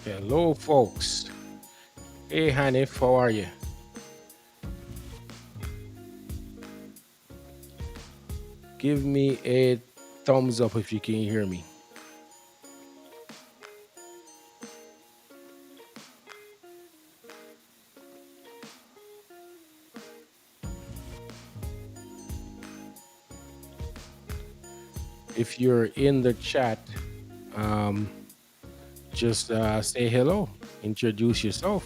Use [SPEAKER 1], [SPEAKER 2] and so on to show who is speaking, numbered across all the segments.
[SPEAKER 1] Hello, folks. Hey, Hanif, how are you? Give me a thumbs up if you can hear me. If you're in the chat, um, just say hello, introduce yourself.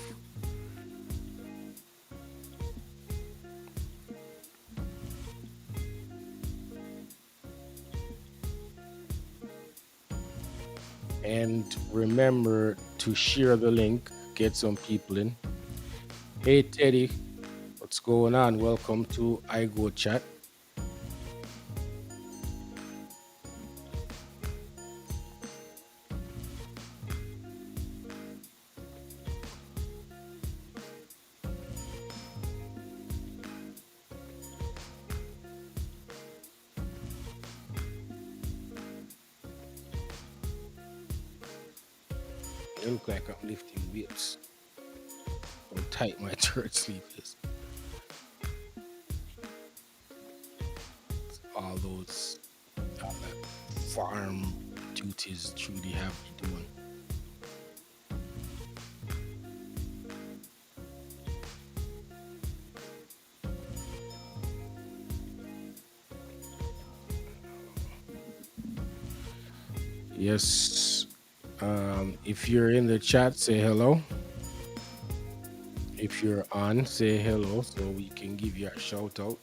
[SPEAKER 1] And remember to share the link, get some people in. Hey, Teddy, what's going on? Welcome to iGo Chat. It look like I'm lifting weights. How tight my shirt sleeve is. All those farm duties truly have me doing. Yes. If you're in the chat, say hello. If you're on, say hello so we can give you a shout out.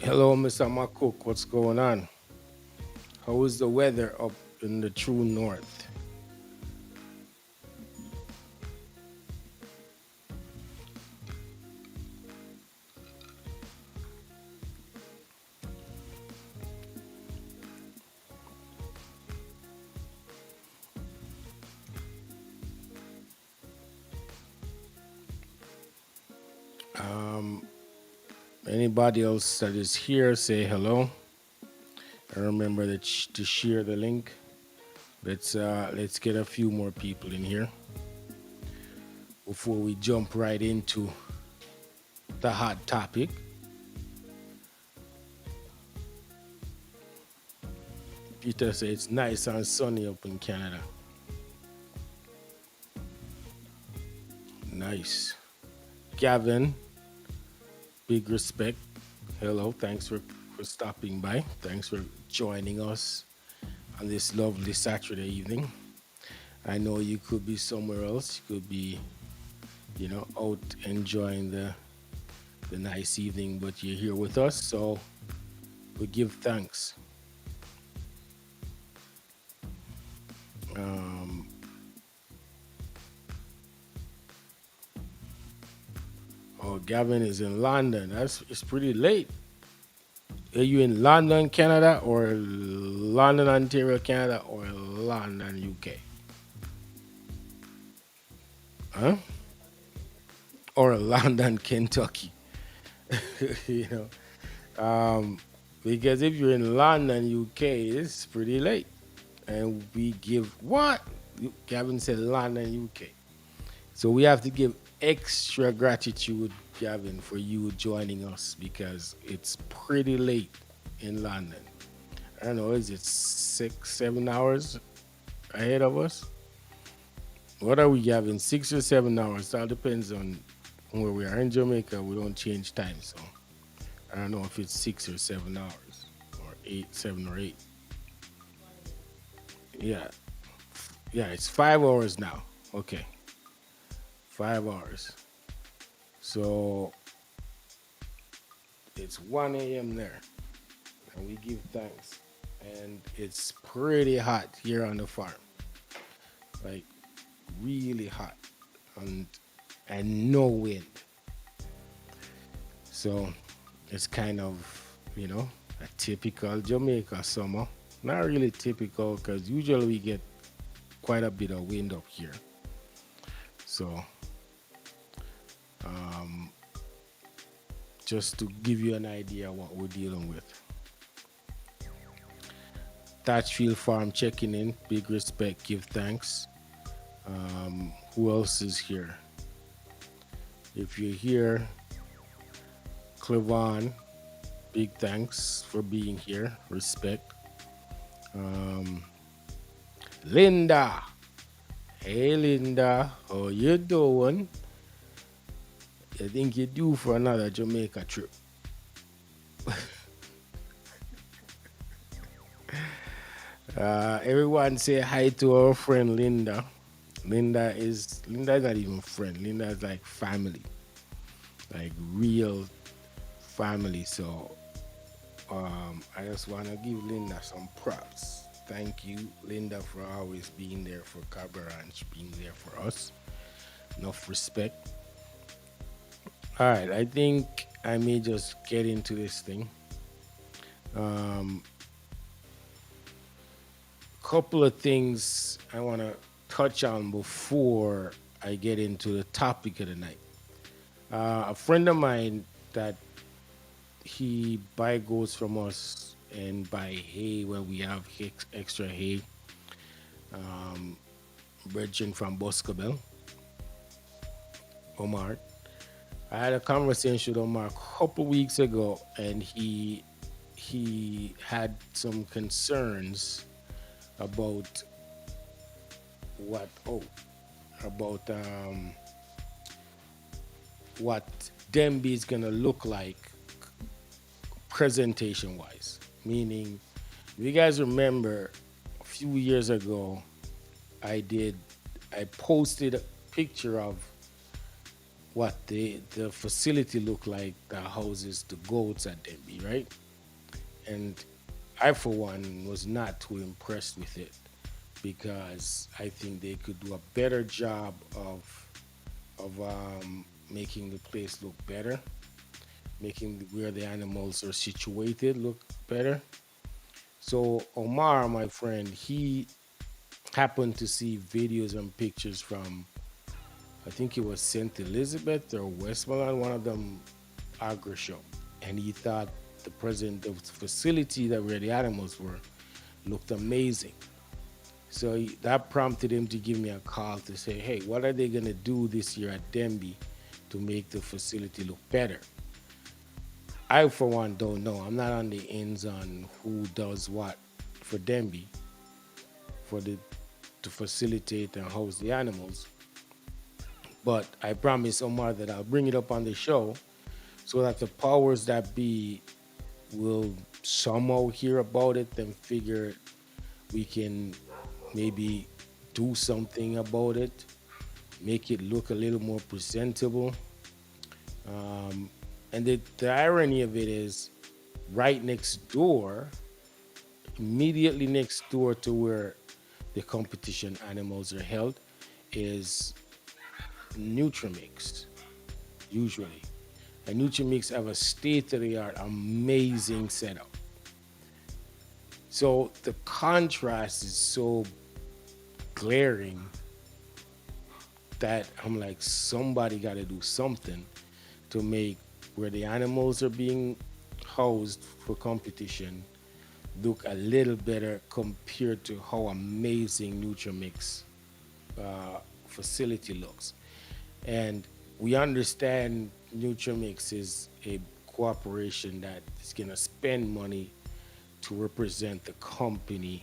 [SPEAKER 1] Hello, Mr. Makuk. What's going on? How is the weather up in the true north? Um, Anybody else that is here, say hello. And remember that to share the link. Let's get a few more people in here before we jump right into the hot topic. Peter says it's nice and sunny up in Canada. Nice. Gavin, big respect. Hello, thanks for stopping by. Thanks for joining us on this lovely Saturday evening. I know you could be somewhere else. You could be, out enjoying the nice evening, but you're here with us, so we give thanks. Um, oh, Gavin is in London. It's pretty late. Are you in London, Canada, or London, Ontario, Canada, or London, UK? Huh? Or London, Kentucky? you know, because if you're in London, UK, it's pretty late, and we give what? Gavin said London, UK. So we have to give extra gratitude, Gavin, for you joining us because it's pretty late in London. I don't know, is it 6, 7 hours ahead of us? What are we having? 6 or 7 hours. That depends on where we are. In Jamaica, we don't change time, so I don't know if it's 6 or 7 hours or 7 or 8. Yeah, yeah, it's 5 hours now. Okay, 5 hours. So it's 1 a.m. there, and we give thanks. And it's pretty hot here on the farm, like really hot, and no wind. So it's kind of, A typical Jamaica summer. Not really typical because usually we get quite a bit of wind up here. So, um, just to give you an idea what we're dealing with. Thatchfield Farm checking in. Big respect, give thanks. Who else is here? If you're here, Clevon, big thanks for being here. Respect. Um, Linda. Hey Linda, how you doing? I think you're due for another Jamaica trip. Everyone say hi to our friend Linda. Linda is not even friend. Linda is like family, like real family. So I just want to give Linda some props. Thank you, Linda, for always being there for Cabo Ranch, being there for us. Enough respect. All right, I think I may just get into this thing. Um, Couple of things I want to touch on before I get into the topic of the night. A friend of mine that he buy goats from us and buy hay when we have extra hay, brethren from Boscobel, Omar. I had a conversation with Omar a couple weeks ago, and he had some concerns about what about what Demby is gonna look like presentation wise. Meaning, if you guys remember a few years ago, I posted a picture of what the facility looked like that houses the goats at Denby, right? And I, for one, was not too impressed with it because I think they could do a better job of making the place look better, making where the animals are situated look better. So Omar, my friend, he happened to see videos and pictures from I think it was St. Elizabeth or Westmoreland, one of them agri show, and he thought the facility that where the animals were looked amazing. So that prompted him to give me a call to say, "Hey, what are they gonna do this year at Denby to make the facility look better?" I, for one, don't know. I'm not on the ends on who does what for Denby for the to facilitate and house the animals. But I promise Omar that I'll bring it up on the show so that the powers that be will somehow hear about it and figure we can maybe do something about it, make it look a little more presentable. And the irony of it is, right next door, immediately next door to where the competition animals are held, is Nutrimix, usually. And Nutrimix have a state of the art, amazing setup. So the contrast is so glaring that I'm like, somebody got to do something to make where the animals are being housed for competition look a little better compared to how amazing Nutrimix facility looks. And we understand Nutrimix is a corporation that is going to spend money to represent the company,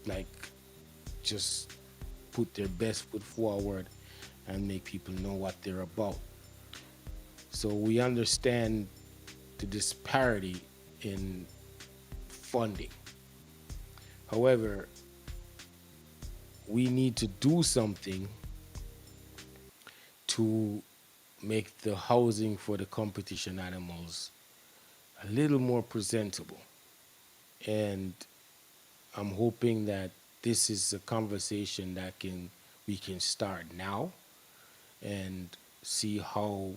[SPEAKER 1] like just put their best foot forward and make people know what they're about. So we understand the disparity in funding. However, we need to do something to make the housing for the competition animals a little more presentable. And I'm hoping that this is a conversation that can we can start now and see how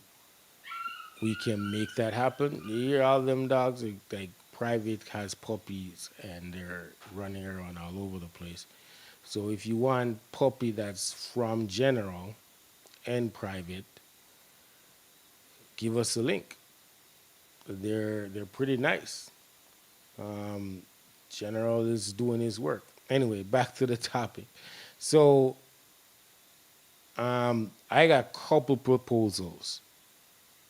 [SPEAKER 1] we can make that happen. You hear all them dogs like private has puppies and they're running around all over the place. So if you want puppy that's from general and private, give us a link. They're pretty nice. Um, general is doing his work. Anyway, back to the topic. So I got a couple proposals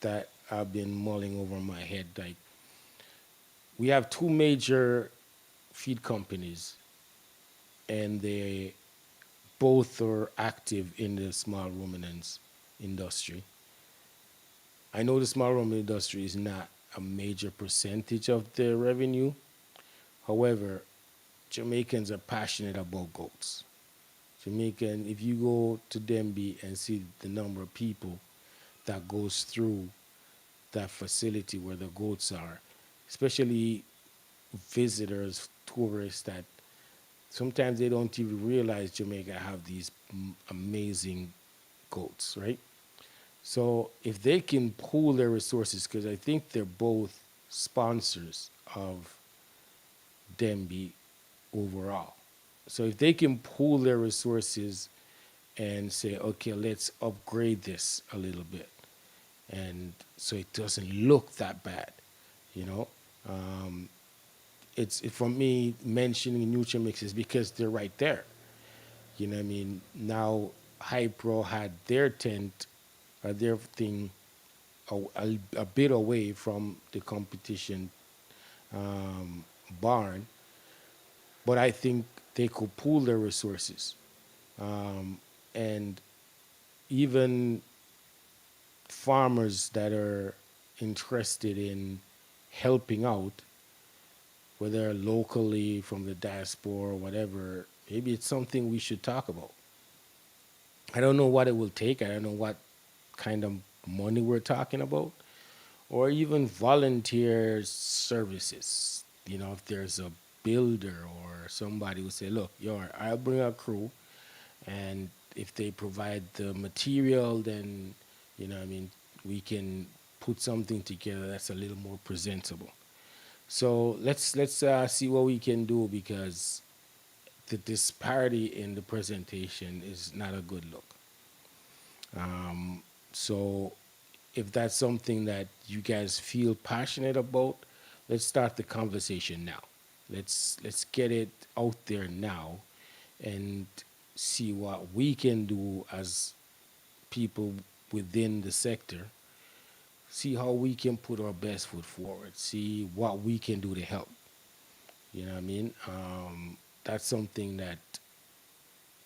[SPEAKER 1] that I've been mulling over my head. Like we have two major feed companies, and they both are active in the small ruminants industry. I know the small ruminant industry is not a major percentage of the revenue. However, Jamaicans are passionate about goats. Jamaican, if you go to Denby and see the number of people that goes through that facility where the goats are, especially visitors, tourists that sometimes they don't even realize Jamaica have these amazing goats, right? So if they can pool their resources, because I think they're both sponsors of Denby overall. So if they can pool their resources and say, okay, let's upgrade this a little bit, and so it doesn't look that bad, you know. For me mentioning Nutrimix is because they're right there. You know what I mean? Now Hypro had their tent, their thing a bit away from the competition barn, but I think they could pool their resources. And even farmers that are interested in helping out, whether locally from the diaspora or whatever, maybe it's something we should talk about. I don't know what it will take. I don't know what kind of money we're talking about, or even volunteer services. You know, if there's a builder or somebody who say, look, I'll bring a crew, and if they provide the material, then, you know, what I mean, we can put something together that's a little more presentable. So let's see what we can do, because the disparity in the presentation is not a good look. So if that's something that you guys feel passionate about, let's start the conversation now. Let's get it out there now and see what we can do as people within the sector. See how we can put our best foot forward. See what we can do to help. You know what I mean? That's something that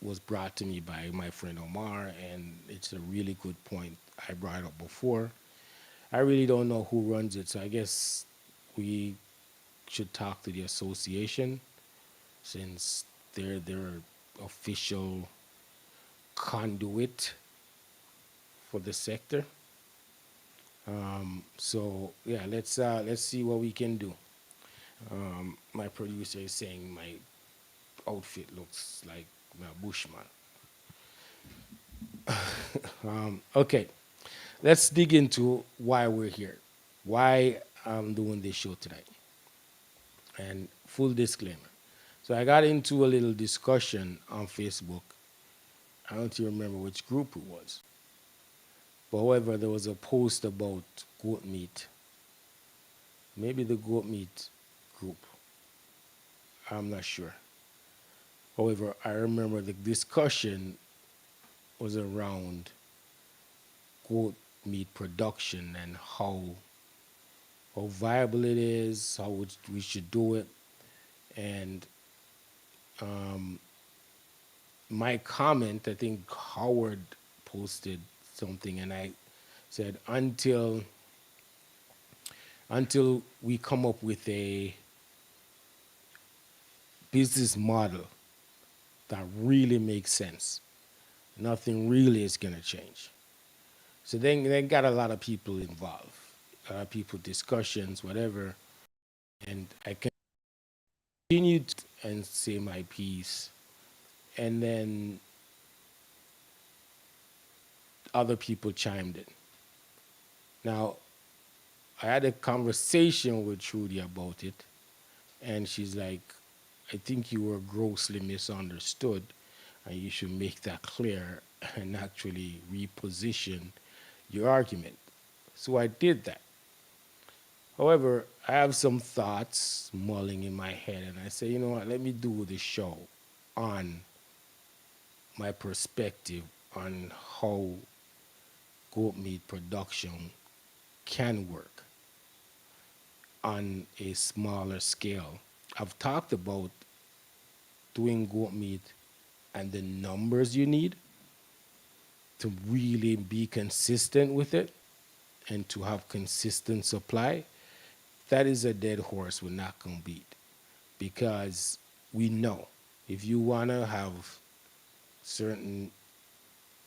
[SPEAKER 1] was brought to me by my friend Omar, and it's a really good point I brought up before. I really don't know who runs it, so I guess we should talk to the association, since they're their official conduit for the sector. So yeah, let's see what we can do. My producer is saying my outfit looks like a bushman. Okay, let's dig into why we're here, why I'm doing this show tonight, and full disclaimer. So I got into a little discussion on Facebook. I don't even remember which group it was. But however, there was a post about goat meat. Maybe the goat meat group. I'm not sure. However, I remember the discussion was around goat meat production and how viable it is, we should do it. And my comment, I think Howard posted something, and I said, until we come up with a business model that really makes sense, nothing really is going to change. So then they got a lot of people involved, people discussions, whatever, and I continued and say my piece, and then other people chimed in. Now, I had a conversation with Trudy about it, and she's like, I think you were grossly misunderstood, and you should make that clear and actually reposition your argument. So I did that. However, I have some thoughts mulling in my head, and I say, you know what, let me do the show on my perspective on how goat meat production can work on a smaller scale. I've talked about doing goat meat and the numbers you need to really be consistent with it and to have consistent supply. That is a dead horse we're not going to beat because we know if you want to have certain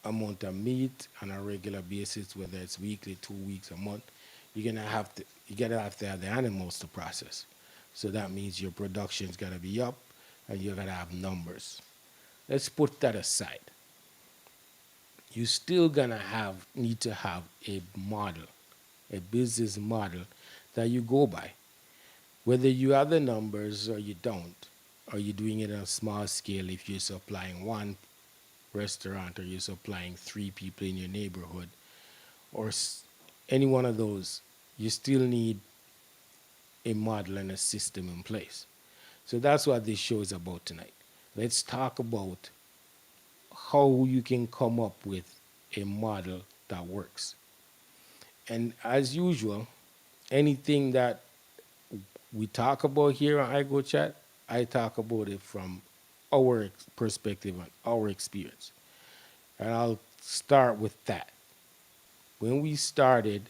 [SPEAKER 1] amount of meat on a regular basis, whether it's weekly, 2 weeks, a month, you gotta have to have the animals to process. So that means your production's gotta be up and you're gonna have numbers. Let's put that aside. You still gonna have need to have a model, a business model that you go by. Whether you have the numbers or you don't, or you're doing it on a small scale if you're supplying one restaurant or you're supplying three people in your neighborhood or any one of those, you still need a model and a system in place. So that's what this show is about tonight. Let's talk about how you can come up with a model that works. And as usual, anything that we talk about here on I Go Chat, I talk about it from our perspective and our experience. And I'll start with that. When we started,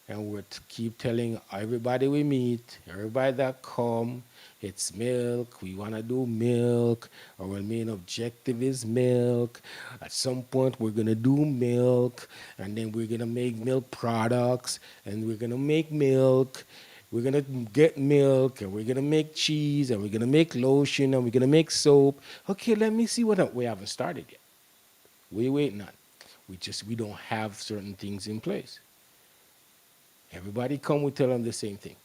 [SPEAKER 1] and we keep telling everybody we meet, everybody that come, it's milk. We want to do milk. Our main objective is milk. At some point, we're gonna do milk, and then we're gonna make milk products, and we're gonna make milk. We're gonna get milk, and we're gonna make cheese, and we're gonna make lotion, and we're gonna make soap. Okay, let me see what we haven't started yet. We waiting on. We don't have certain things in place. Everybody come, we tell them the same thing.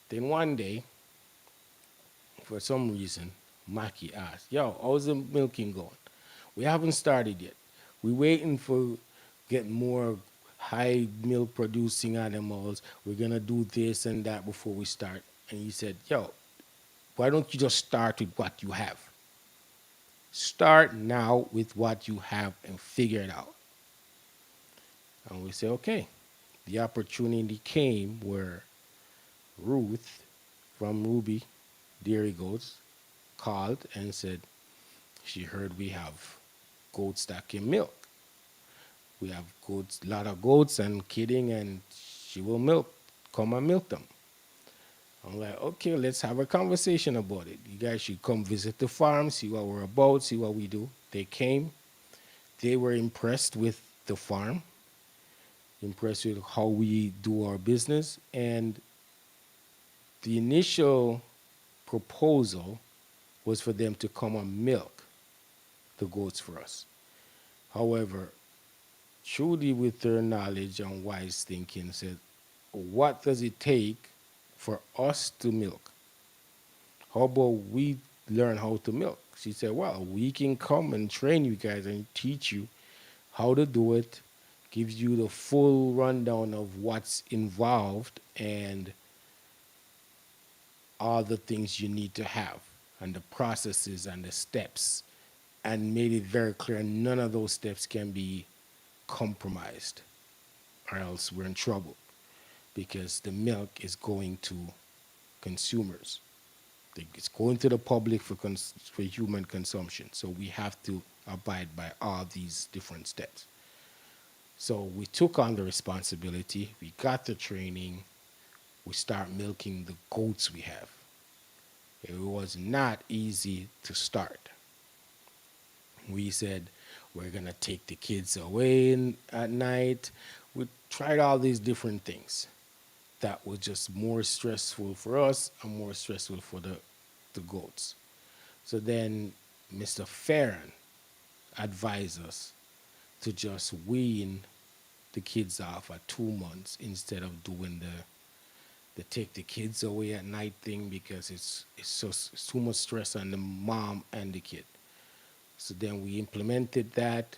[SPEAKER 1] Then one day, for some reason, Maki asked, yo, how's the milking going? We haven't started yet. We're waiting for get more high milk producing animals. We're gonna do this and that before we start. And he said, yo, why don't you just start with what you have? Start now with what you have and figure it out. And we say, okay. The opportunity came where Ruth from Ruby Dairy Goats called and said she heard we have goats that can milk. We have goats, a lot of goats and kidding, and she will milk. Come and milk them. I'm like, okay, let's have a conversation about it. You guys should come visit the farm, see what we're about, see what we do. They came. They were impressed with the farm, impressed with how we do our business, and the initial proposal was for them to come and milk the goats for us. However, Trudy, with her knowledge and wise thinking, said, what does it take for us to milk? How about we learn how to milk? She said, well, we can come and train you guys and teach you how to do it, gives you the full rundown of what's involved and all the things you need to have and the processes and the steps and made it very clear none of those steps can be compromised or else we're in trouble because the milk is going to consumers. It's going to the public for human consumption. So we have to abide by all these different steps. So we took on the responsibility, we got the training, we start milking the goats we have. It was not easy to start. We said we're gonna take the kids away at night. We tried all these different things. That was just more stressful for us and more stressful for the goats. So then Mr. Farron advised us to just wean the kids off at 2 months instead of doing the take the kids away at night thing because it's too much stress on the mom and the kid. So then we implemented that.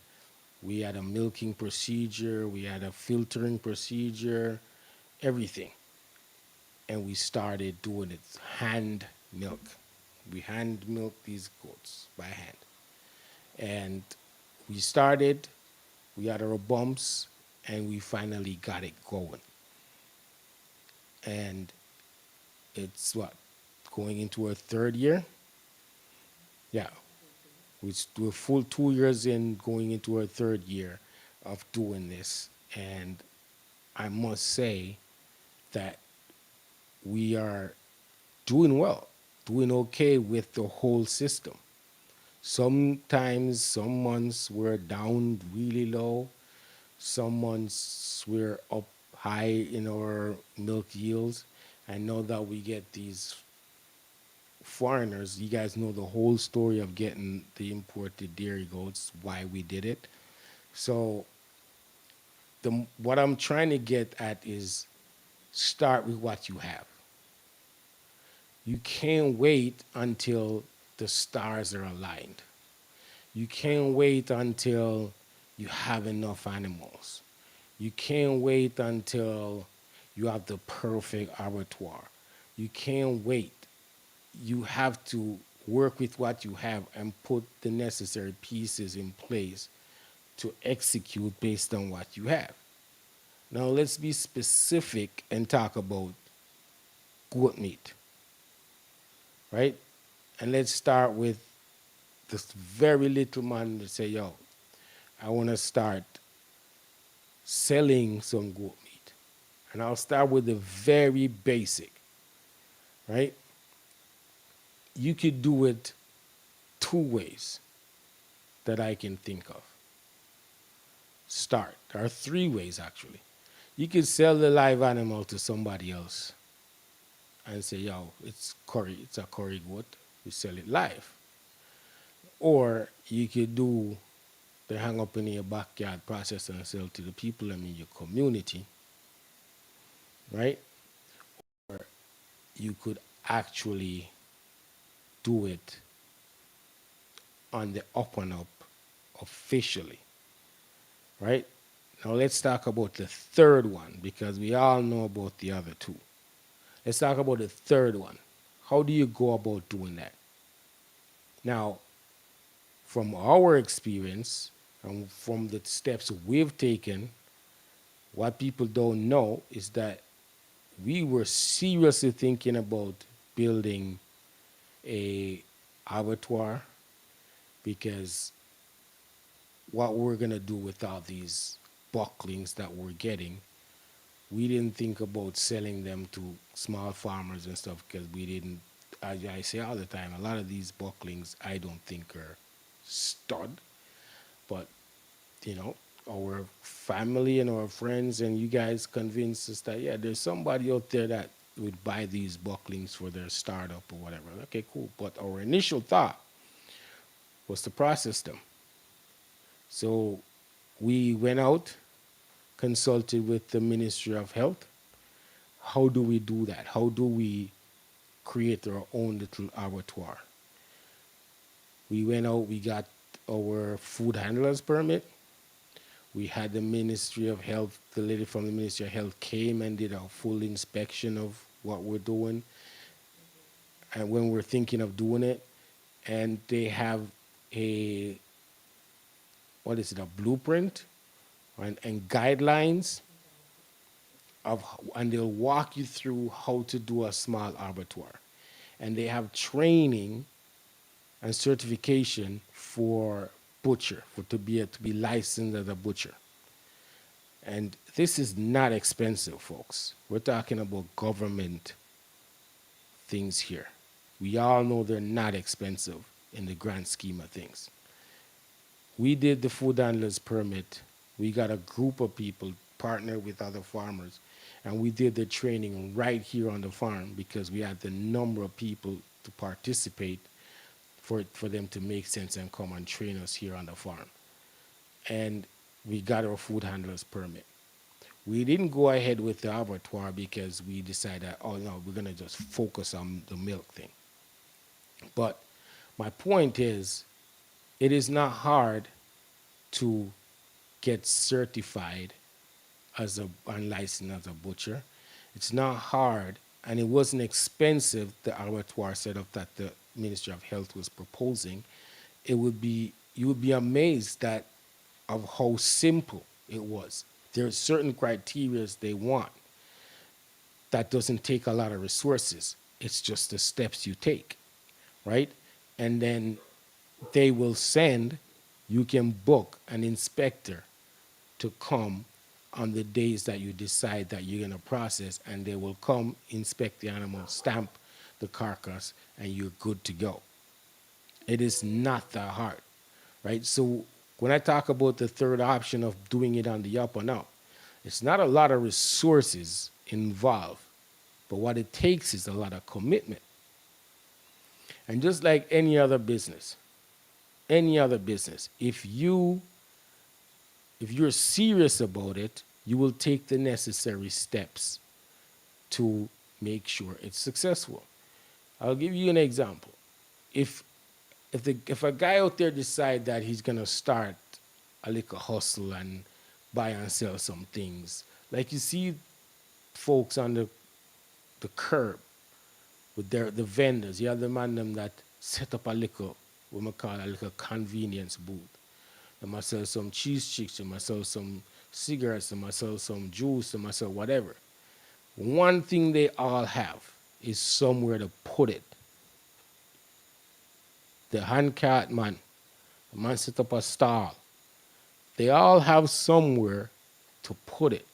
[SPEAKER 1] We had a milking procedure, we had a filtering procedure, everything. And we started doing it hand milk. We hand milk these goats by hand. And we started, we had our bumps, and we finally got it going. And it's what, going into our third year? Yeah, we're full 2 years in, going into our third year of doing this. And I must say that we are doing well, doing okay with the whole system. Sometimes, some months we're down really low. Some months we're up high in our milk yields. I know that we get these foreigners. You guys know the whole story of getting the imported dairy goats, why we did it. So what I'm trying to get at is start with what you have. You can't wait until the stars are aligned. You can't wait until you have enough animals. You can't wait until you have the perfect abattoir. You can't wait. You have to work with what you have and put the necessary pieces in place to execute based on what you have. Now let's be specific and talk about goat meat, right? And let's start with this very little man that say, yo, I want to start selling some goat meat. And I'll start with the very basic, right? You could do it two ways that I can think of. Start. There are three ways actually. You could sell the live animal to somebody else and say, yo, it's curry, it's a curry goat. We sell it live. Or you could do the hang up in your backyard process and sell to the people in your community, right? Or you could actually do it on the up and up officially, right? Now let's talk about the third one because we all know about the other two. Let's talk about the third one. How do you go about doing that? Now, from our experience and from the steps we've taken, what people don't know is that we were seriously thinking about building a abattoir because what we're gonna do with all these bucklings that we're getting, we didn't think about selling them to small farmers and stuff because we didn't. As I say all the time, a lot of these bucklings I don't think are stud, but you know, our family and our friends and you guys convinced us that yeah, there's somebody out there that would buy these bucklings for their startup or whatever. Okay, cool. But our initial thought was to process them. So we went out, consulted with the Ministry of Health. How do we do that? How do we create our own little abattoir? We went out, we got our food handlers permit. We had the Ministry of Health, the lady from the Ministry of Health came and did a full inspection of what we're doing and when we're thinking of doing it. And they have a, what is it, a blueprint and guidelines of, and they'll walk you through how to do a small abattoir. And they have training and certification for butcher, for to be licensed as a butcher. And this is not expensive, folks. We're talking about government things here. We all know they're not expensive in the grand scheme of things. We did the food handlers permit. We got a group of people partnered with other farmers, and we did the training right here on the farm because we had the number of people to participate for them to make sense and come and train us here on the farm. And we got our food handlers permit. We didn't go ahead with the abattoir because we decided, oh no, we're gonna just focus on the milk thing. But my point is, it is not hard to get certified as a unlicensed as a butcher. It's not hard, and it wasn't expensive. The abattoir setup that the Ministry of Health was proposing, it would be you would be amazed that of how simple it was. There are certain criteria they want that doesn't take a lot of resources. It's just the steps you take, right? And then they will send, you can book an inspector to come on the days that you decide that you're going to process, and they will come, inspect the animal, stamp the carcass, and you're good to go. It is not that hard, right? So when I talk about the third option of doing it on the up and up, it's not a lot of resources involved, but what it takes is a lot of commitment. And just like any other business, if you're serious about it, you will take the necessary steps to make sure it's successful. I'll give you an example. If if a guy out there decide that he's gonna start a little hustle and buy and sell some things, like you see folks on the curb with the vendors, you have the man them that set up a little what we call a little convenience booth. They might sell some cheese chicks, they might sell some cigarettes, they might sell some juice, they might sell whatever. One thing they all have is somewhere to put it. The hand cart man, the man set up a stall. They all have somewhere to put it.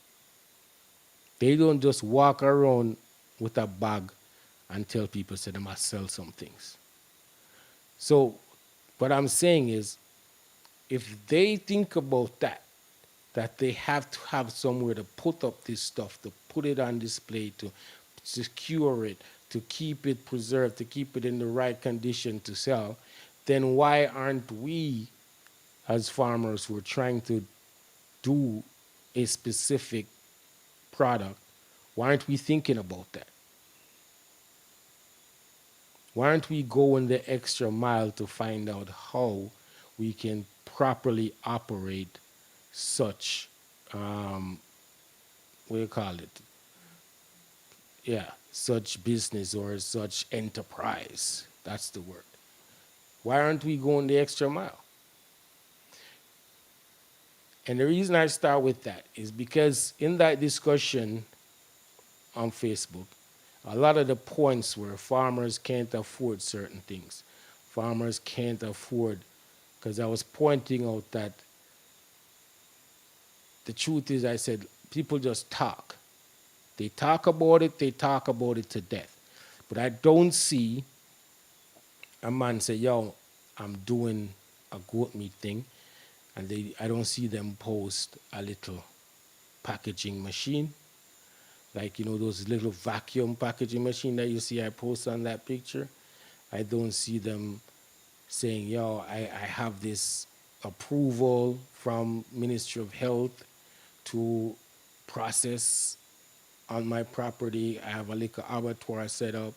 [SPEAKER 1] They don't just walk around with a bag and tell people say they must sell some things. So what I'm saying is if they think about that, that they have to have somewhere to put up this stuff, to put it on display, to secure it, to keep it preserved, to keep it in the right condition to sell, then why aren't we, as farmers who are trying to do a specific product, why aren't we thinking about that? Why aren't we going the extra mile to find out how we can properly operate such, what do you call it? Yeah, such business or such enterprise. That's the word. Why aren't we going the extra mile? And the reason I start with that is because in that discussion on Facebook, a lot of the points were farmers can't afford certain things. Farmers can't afford, because I was pointing out that the truth is, I said, people just talk. They talk about it to death. But I don't see a man say, yo, I'm doing a goat meat thing, and I don't see them post a little packaging machine, like those little vacuum packaging machine that you see I post on that picture. I don't see them saying, yo, I have this approval from Ministry of Health to process on my property. I have a little abattoir set up.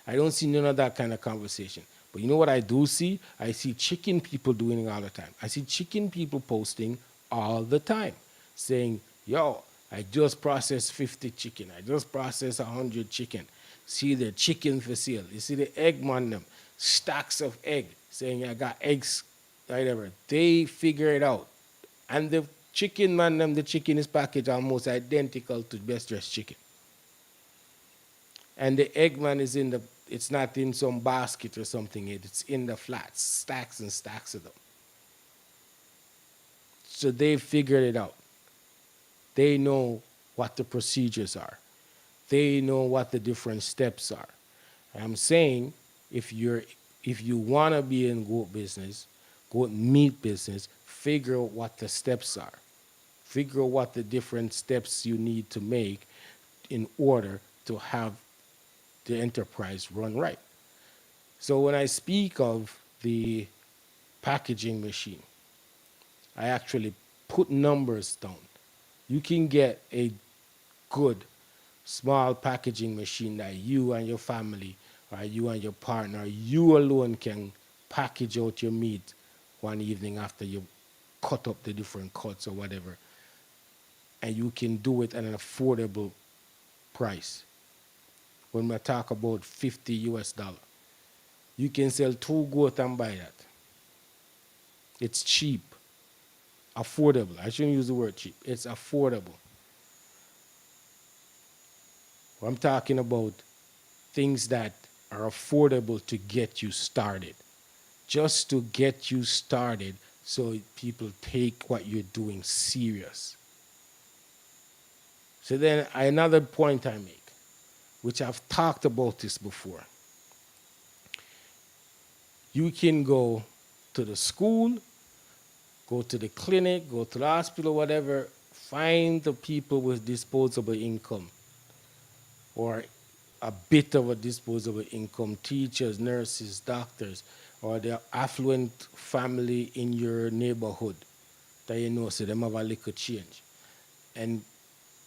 [SPEAKER 1] I don't see none of that kind of conversation. But you know what I do see? I see chicken people doing it all the time. I see chicken people posting all the time saying, yo, I just processed 50 chicken. I just processed 100 chicken. See the chicken for sale. You see the egg man them, stacks of egg, saying I got eggs, whatever. They figure it out. And the chicken man them, the chicken is packaged almost identical to best dressed chicken. And the Eggman is it's not in some basket or something, it's in the flats, stacks and stacks of them. So they figured it out. They know what the procedures are. They know what the different steps are. I'm saying if you want to be in goat business, goat meat business, figure out what the steps are. Figure out what the different steps you need to make in order to have the enterprise run right. So when I speak of the packaging machine, I actually put numbers down. You can get a good small packaging machine that you and your family or you and your partner, you alone can package out your meat one evening after you cut up the different cuts or whatever. And you can do it at an affordable price. When we talk about 50 US dollar, you can sell two goat and buy that. It's cheap, affordable. I shouldn't use the word cheap. It's affordable. I'm talking about things that are affordable to get you started. Just to get you started so people take what you're doing serious. So then another point I make, which I've talked about this before. You can go to the school, go to the clinic, go to the hospital, whatever, find the people with disposable income or a bit of a disposable income, teachers, nurses, doctors, or the affluent family in your neighborhood that you know, so them have a little change. And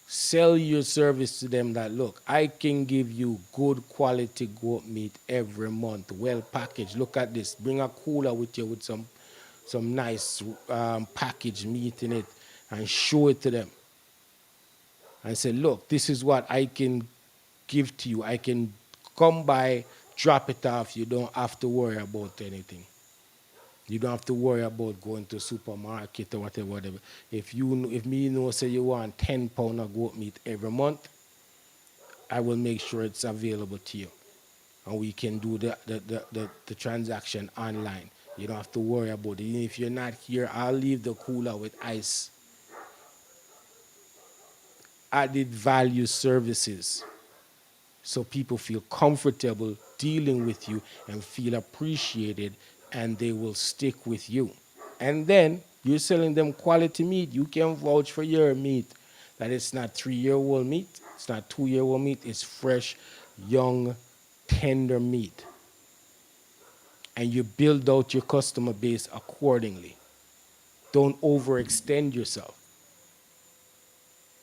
[SPEAKER 1] sell your service to them that look, I can give you good quality goat meat every month, well packaged. Look at this. Bring a cooler with you with some nice packaged meat in it and show it to them and say, look, this is what I can give to you. I can come by, drop it off. You don't have to worry about anything. You don't have to worry about going to a supermarket or whatever, whatever. If me know say you want 10 pounds of goat meat every month, I will make sure it's available to you. And we can do the transaction online. You don't have to worry about it. Even if you're not here, I'll leave the cooler with ice. Added value services so people feel comfortable dealing with you and feel appreciated and they will stick with you. And then you're selling them quality meat. You can vouch for your meat that it's not 3-year-old meat, it's not 2-year-old meat, it's fresh, young, tender meat. And you build out your customer base accordingly. Don't overextend yourself.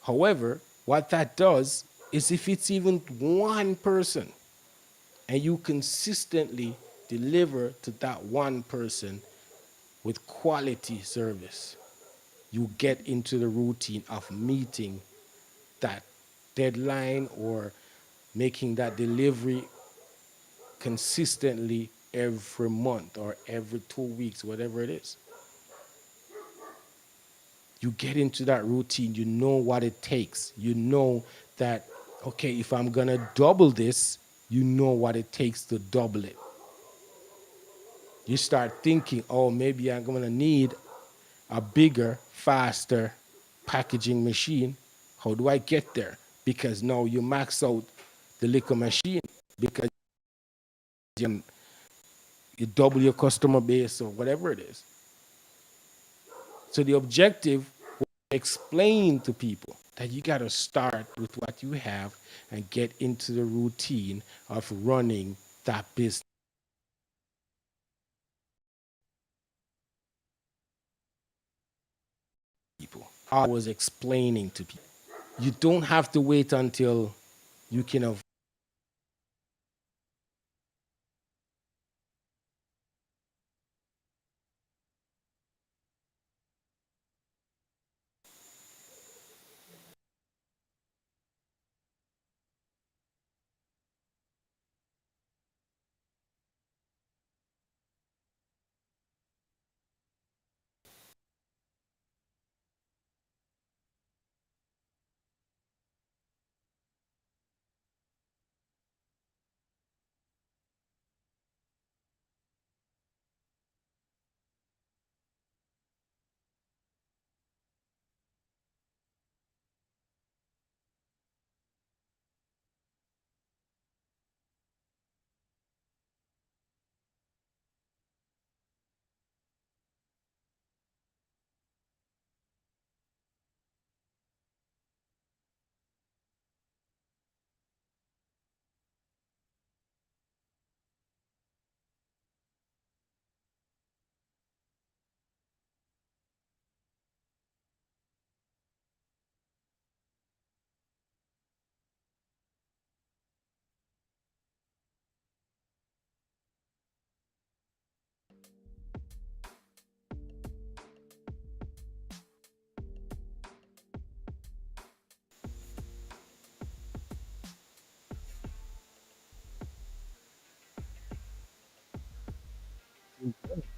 [SPEAKER 1] However, what that does is if it's even one person and you consistently deliver to that one person with quality service, you get into the routine of meeting that deadline or making that delivery consistently every month or every 2 weeks, whatever it is. You get into that routine, you know what it takes. You know that, okay, if I'm going to double this, you know what it takes to double it. You start thinking, oh, maybe I'm going to need a bigger, faster packaging machine. How do I get there? Because now you max out the liquor machine because you double your customer base or whatever it is. So the objective was to explain to people that you got to start with what you have and get into the routine of running that business. People, I was explaining to people, you don't have to wait until you can have.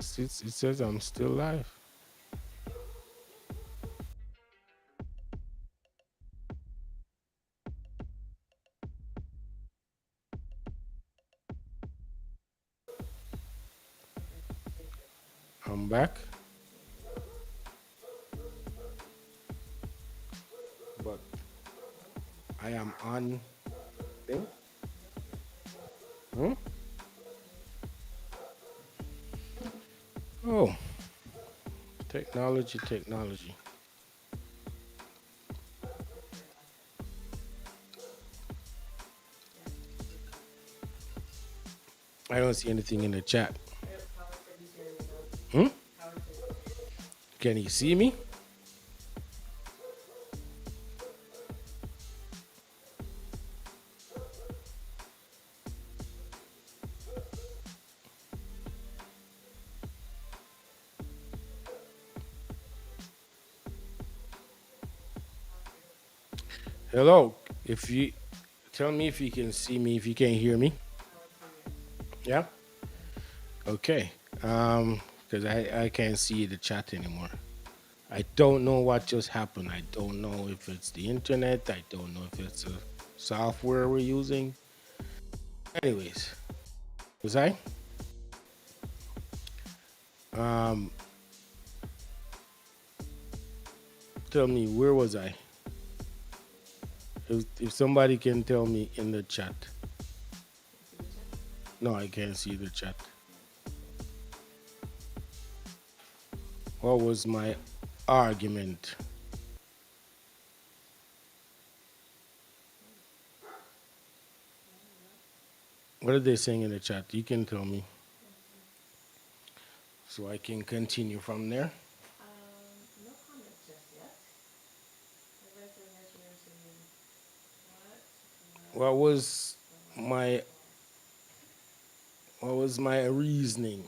[SPEAKER 1] It says I'm still live. I'm back, but I am on thing. Hmm? Oh, technology, technology. I don't see anything in the chat. Hmm? Can you see me? Hello. If you tell me if you can see me, if you can hear me. Yeah. Okay. Because I can't see the chat anymore. I don't know what just happened. I don't know if it's the internet. I don't know if it's a software we're using. Anyways, was I? Um, Tell me where was I? If somebody can tell me in the chat. No, I can't see the chat. What was my argument? What are they saying in the chat? You can tell me so I can continue from there. What was my what was my reasoning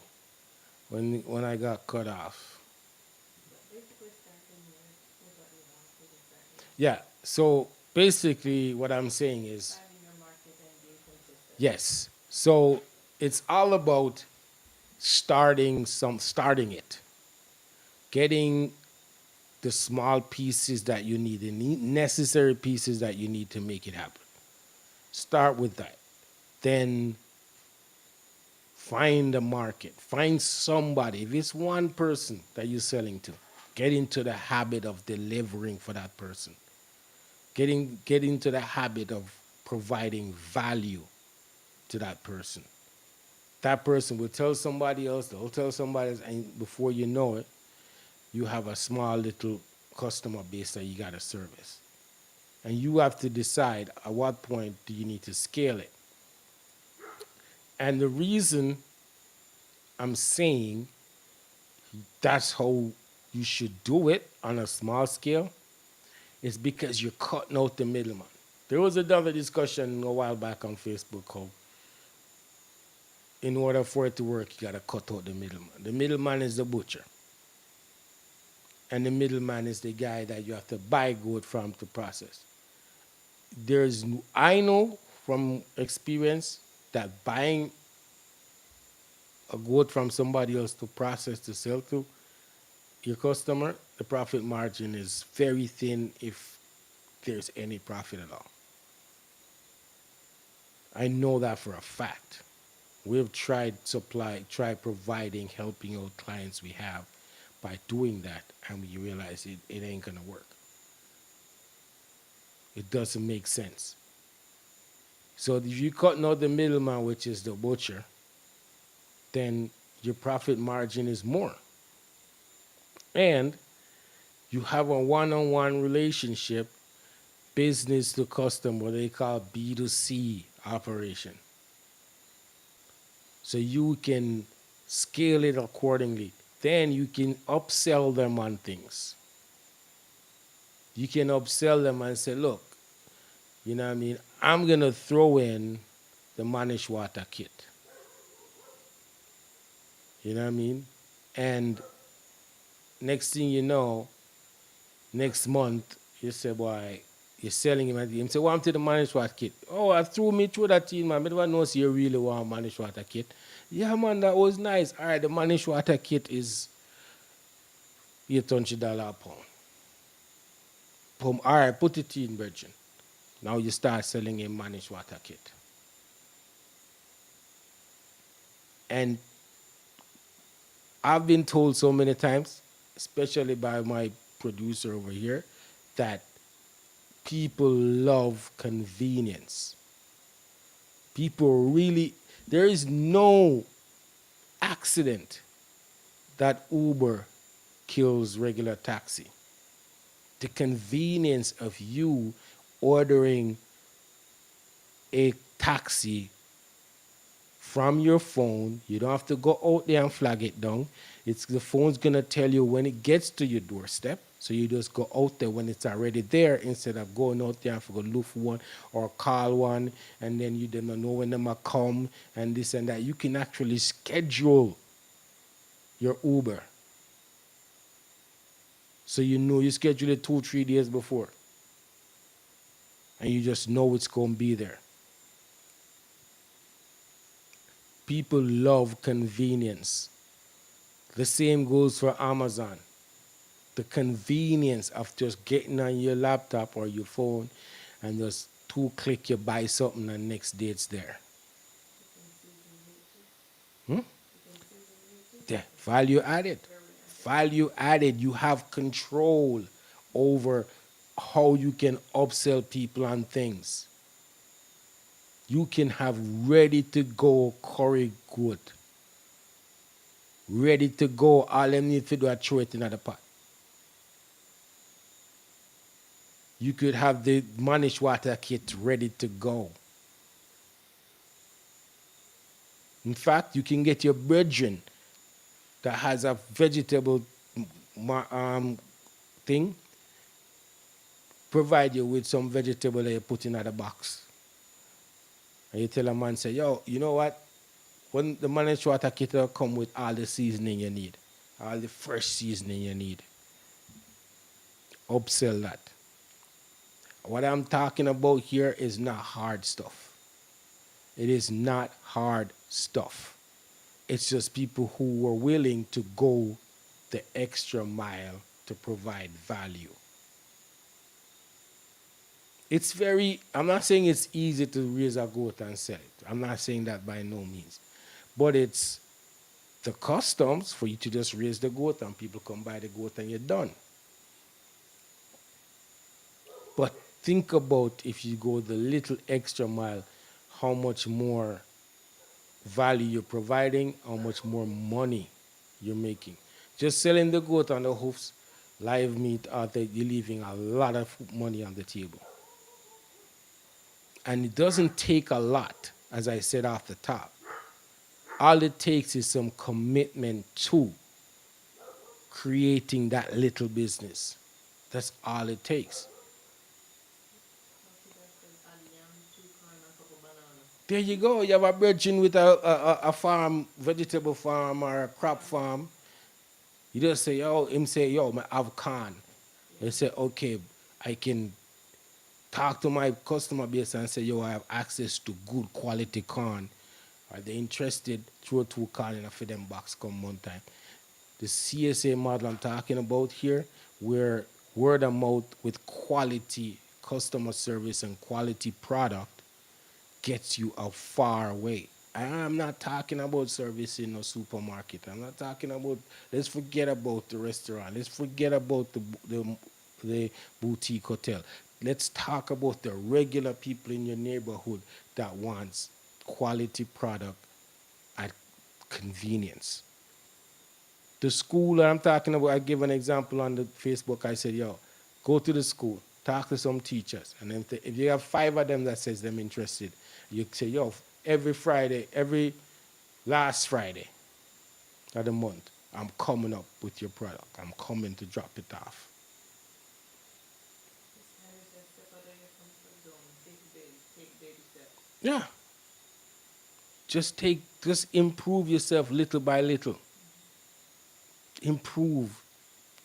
[SPEAKER 1] when I got cut off? Yeah. So basically, what I'm saying is yes. So it's all about starting it, getting the small pieces that you need, the necessary pieces that you need to make it happen. Start with that. Then find a market. Find somebody. If it's one person that you're selling to, get into the habit of delivering for that person. Get into the habit of providing value to that person. That person will tell somebody else, they'll tell somebody else, and before you know it, you have a small little customer base that you got to service. And you have to decide at what point do you need to scale it. And the reason I'm saying that's how you should do it on a small scale is because you're cutting out the middleman. There was another discussion a while back on Facebook how in order for it to work, you got to cut out the middleman. The middleman is the butcher, and the middleman is the guy that you have to buy goat from to process. I know from experience that buying a goat from somebody else to process to sell to your customer, the profit margin is very thin if there's any profit at all. I know that for a fact. We've tried providing, helping out clients we have by doing that, and we realize it ain't gonna work. It doesn't make sense. So if you cut out the middleman, which is the butcher, then your profit margin is more. And you have a one-on-one relationship, business to customer, what they call B2C operation. So you can scale it accordingly. Then you can upsell them on things. You can upsell them and say, look, you know what I mean? I'm going to throw in the managed water kit. You know what I mean? And next thing you know, next month, you say, boy, you're selling him at the say, well, I'm to the managed water kit. Oh, I threw me through that team, man. But no knows you really want managed water kit. Yeah, man, that was nice. All right, the managed water kit is $800 a pound. Boom. All right, put it in, Virgin. Now you start selling a managed water kit. And I've been told so many times, especially by my producer over here, that people love convenience. People really, there is no accident that Uber kills regular taxi. The convenience of you ordering a taxi from your phone. You don't have to go out there and flag it down. It's the phone's gonna tell you when it gets to your doorstep. So you just go out there when it's already there instead of going out there and go look for one or call one and then you don't know when them are come and this and that. You can actually schedule your Uber. So you know you schedule it 2, 3 days before. And you just know it's gonna be there. People love convenience. The same goes for Amazon. The convenience of just getting on your laptop or your phone and just 2 click you buy something and next day it's there. Hmm? Yeah, value added. Value added. You have control over how you can upsell people on things. You can have ready to go curry goat. Ready to go. All them need to do is throw it in the pot. You could have the managed water kit ready to go. In fact, you can get your brethren that has a vegetable thing, provide you with some vegetable that you put in the box. And you tell a man, say, yo, you know what? When the managed water kit will come with all the seasoning you need, all the fresh seasoning you need. Upsell that. What I'm talking about here is not hard stuff. It is not hard stuff. It's just people who were willing to go the extra mile to provide value. It's very, I'm not saying it's easy to raise a goat and sell it. I'm not saying that by no means. But it's the customs for you to just raise the goat and people come buy the goat and you're done. But think about if you go the little extra mile, how much more value you're providing, how much more money you're making. Just selling the goat on the hoofs, live meat out there, you're leaving a lot of money on the table. And it doesn't take a lot, as I said off the top. All it takes is some commitment to creating that little business. That's all it takes. There you go. You have a brethren with a farm, vegetable farm or a crop farm. You just say, yo, him say, yo, I have corn. They say, okay, I can talk to my customer base and say, yo, I have access to good quality corn. Are they interested? Throw 2 corn in a for them box come one time. The CSA model I'm talking about here, where word of mouth with quality customer service and quality product gets you a far way. I'm not talking about service in a supermarket. I'm not talking about, let's forget about the restaurant. Let's forget about the boutique hotel. Let's talk about the regular people in your neighborhood that wants quality product at convenience. The school that I'm talking about, I give an example on the Facebook. I said, yo, go to the school, talk to some teachers. And then if you have 5 of them that says them interested, you say, yo, every Friday, every last Friday of the month, I'm coming up with your product. I'm coming to drop it off. Yeah. Just improve yourself little by little. Improve.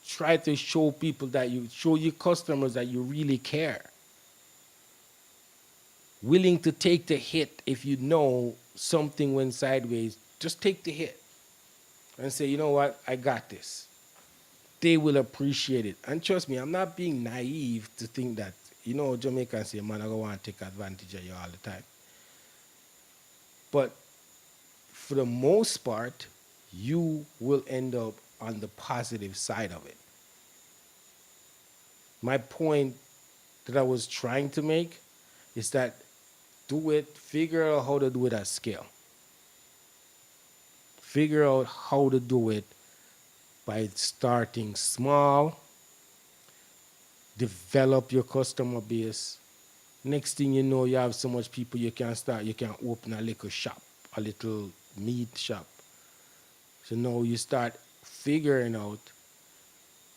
[SPEAKER 1] Try to show people that show your customers that you really care. Willing to take the hit if you know something went sideways Just take the hit and say, you know what, I got this. They will appreciate it. And trust me, I'm not being naive to think that, Jamaicans say, man, I don't want to take advantage of you all the time. But for the most part, you will end up on the positive side of it. My point that I was trying to make is that do it, figure out how to do it at scale. Figure out how to do it by starting small, develop your customer base. Next thing you know, you have so much people you can open a little shop, a little meat shop. So now you start figuring out,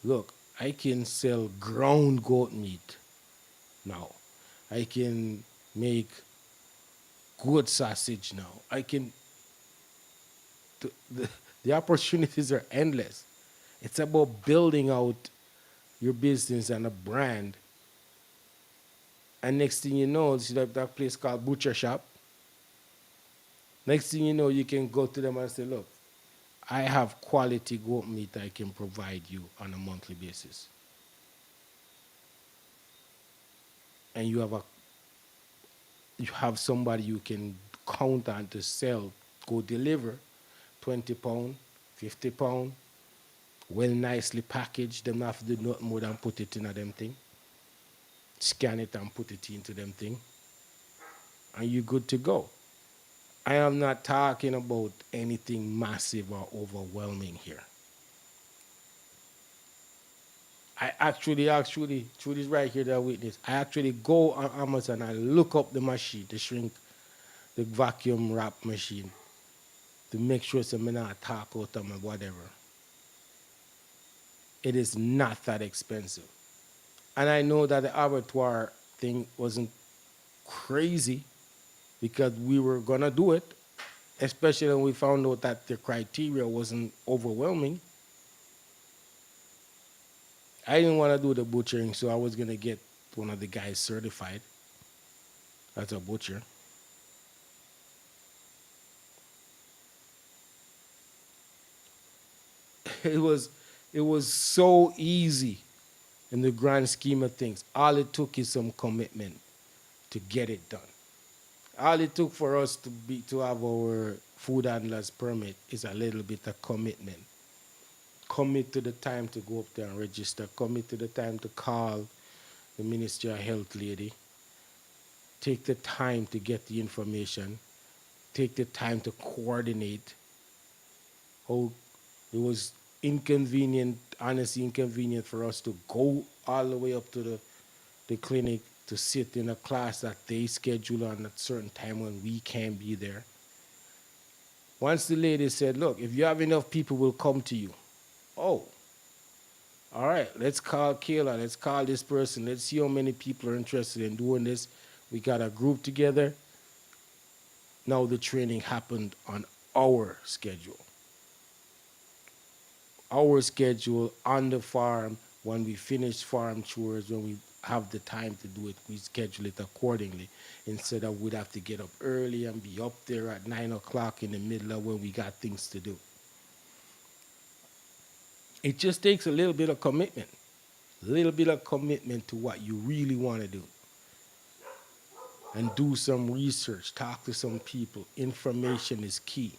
[SPEAKER 1] look, I can sell ground goat meat now. I can make good sausage now. The, the opportunities are endless. It's about building out your business and a brand. And next thing you know, see that place called Butcher Shop. Next thing you know, you can go to them and say, look, I have quality goat meat I can provide you on a monthly basis. And you have somebody you can count on to sell, go deliver 20 pound, 50 pound, well nicely packaged. Them not have to do nothing more than put it in a them thing. Scan it and put it into them thing. And you're good to go. I am not talking about anything massive or overwhelming here. I actually, through this right here that I witness, I actually go on Amazon and look up the machine, the shrink, the vacuum wrap machine, to make sure I'm not talk out of my whatever. It is not that expensive. And I know that the abattoir thing wasn't crazy because we were gonna do it, especially when we found out that the criteria wasn't overwhelming. I didn't want to do the butchering, so I was gonna get one of the guys certified as a butcher. It was it was so easy in the grand scheme of things. All it took is some commitment to get it done. All it took for us to have our food handlers permit is a little bit of commitment. Commit to the time to go up there and register. Commit to the time to call the Ministry of Health lady. Take the time to get the information. Take the time to coordinate. Oh, it was inconvenient, honestly inconvenient for us to go all the way up to the clinic to sit in a class that they schedule on a certain time when we can't be there. Once the lady said, look, if you have enough people will come to you. Oh, all right, let's call Kayla, let's call this person, let's see how many people are interested in doing this. We got a group together. Now the training happened on our schedule. Our schedule on the farm, when we finish farm chores, when we have the time to do it, we schedule it accordingly. Instead of we'd have to get up early and be up there at 9 o'clock in the middle of when we got things to do. It just takes a little bit of commitment. A little bit of commitment to what you really want to do. And do some research, talk to some people. Information is key.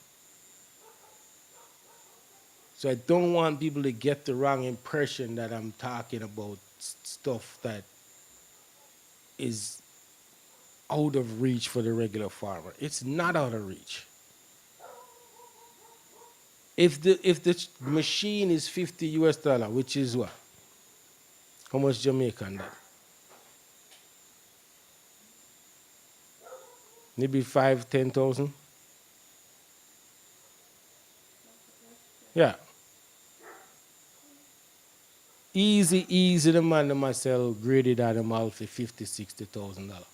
[SPEAKER 1] So I don't want people to get the wrong impression that I'm talking about stuff that is out of reach for the regular farmer. It's not out of reach. If the machine is $50, which is what? How much Jamaican that? Maybe 5, 10,000. Yeah. Easy the man to myself graded at them all for 50, 60,000 dollars.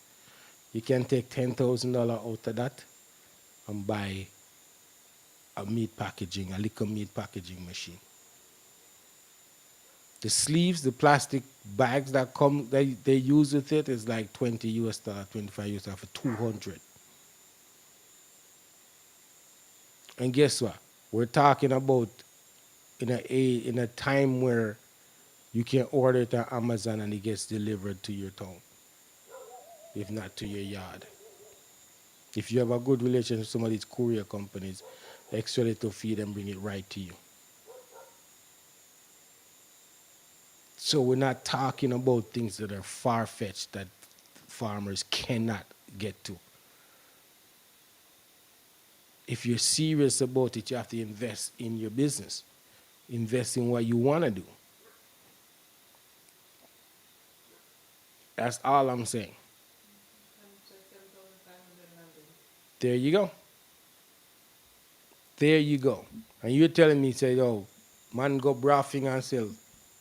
[SPEAKER 1] You can take $10,000 out of that and buy a liquor meat packaging machine. The sleeves, the plastic bags that come, they use with it is like $20, $25 for 200. And guess what? We're talking about in a time where you can order it on Amazon and it gets delivered to your town, if not to your yard. If you have a good relationship with some of these courier companies, extra little fee and bring it right to you. So we're not talking about things that are far fetched that farmers cannot get to. If you're serious about it, you have to invest in your business, invest in what you want to do. That's all I'm saying. There you go. There you go. And you're telling me, say, oh, man go brafing and sell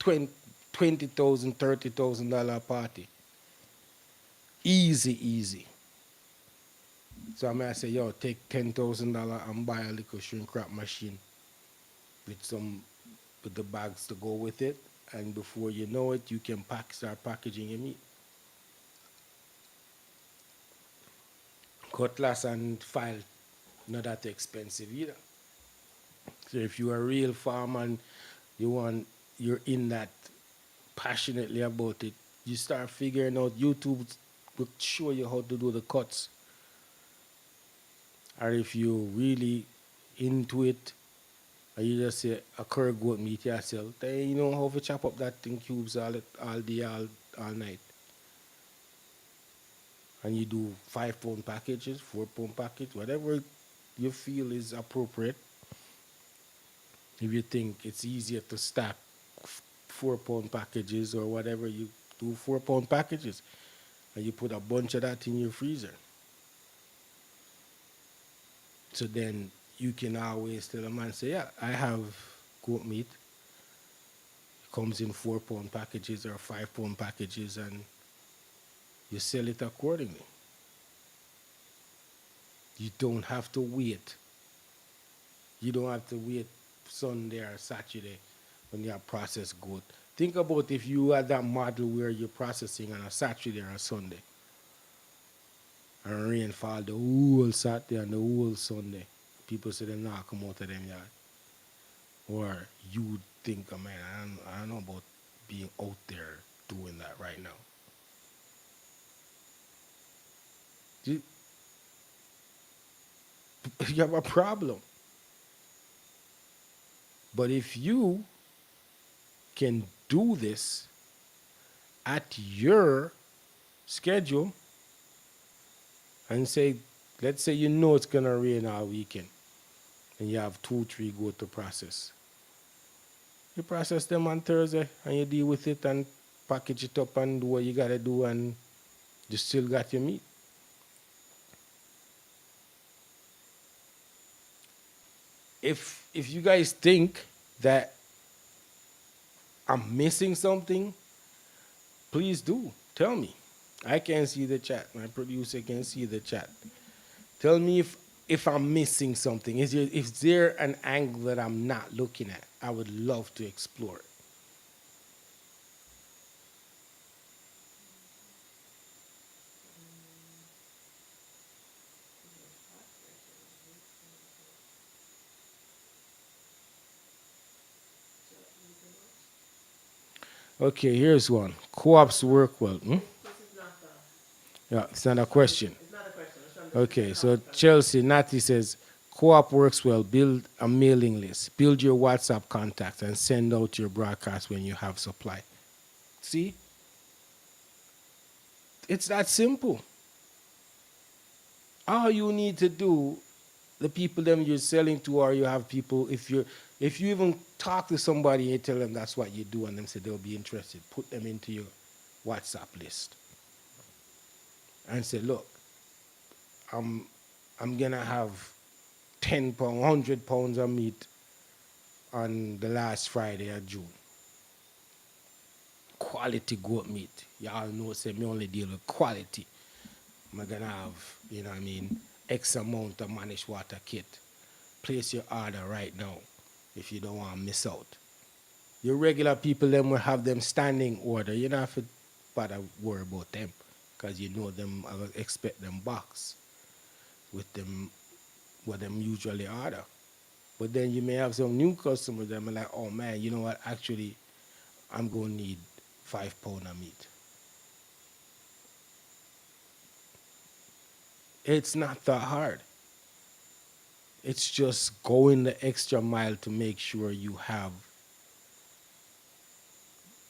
[SPEAKER 1] 20, $20,000, $30,000 party. Easy, easy. So I may say, yo, take $10,000 and buy a little shrink wrap machine with some with the bags to go with it. And before you know it, you can start packaging your meat. Cutlass and file, not that expensive either. So if you're a real farmer and you're in that passionately about it, you start figuring out YouTube will show you how to do the cuts. Or if you really into it, and you just say a curd goat meat yourself, then you know how to chop up that thing cubes all day, all night. And you do 5 pound packages, 4 pound package, whatever you feel is appropriate. If you think it's easier to stack 4 pound packages or whatever, you do 4 pound packages and you put a bunch of that in your freezer. So then you can always tell a man, say, yeah, I have goat meat. It comes in 4 pound packages or 5 pound packages, and you sell it accordingly. You don't have to wait. You don't have to wait Sunday or Saturday when you have processed goat. Think about if you had that model where you're processing on a Saturday or a Sunday, and rain fall the whole Saturday and the whole Sunday. People say they not come out of them yard. Or you think, oh man, I don't know about being out there doing that right now. You, you have a problem. But if you can do this at your schedule and say, let's say you know it's gonna rain all weekend and you have 2, 3 go to process. You process them on Thursday and you deal with it and package it up and do what you gotta do, and you still got your meat. If you guys think that I'm missing something, please do tell me. I can see the chat. My producer can see the chat. Tell me if I'm missing something. Is there an angle that I'm not looking at? I would love to explore it. Okay, here's one. Co-ops work well. Hmm? Yeah, it's not a question. Okay, so Chelsea Natty says co-op works well. Build a mailing list. Build your WhatsApp contacts and send out your broadcast when you have supply. See, it's that simple. All you need to do, the people them you're selling to, or you have people, if you even talk to somebody and you tell them that's what you do and them say they'll be interested, put them into your WhatsApp list and say, look, I'm I'm gonna have 10 pound, 100 pounds of meat on the last Friday of June. Quality goat meat. Y'all know say me only deal with quality. I'm gonna have, you know what I mean, X amount of managed water kit. Place your order right now if you don't want to miss out. Your regular people them will have them standing order. You don't have to bother worry about them because you know them I will expect them box with them what them usually order. But then you may have some new customers that are like, oh man, you know what? Actually, I'm going to need 5 pound of meat. It's not that hard. It's just going the extra mile to make sure you have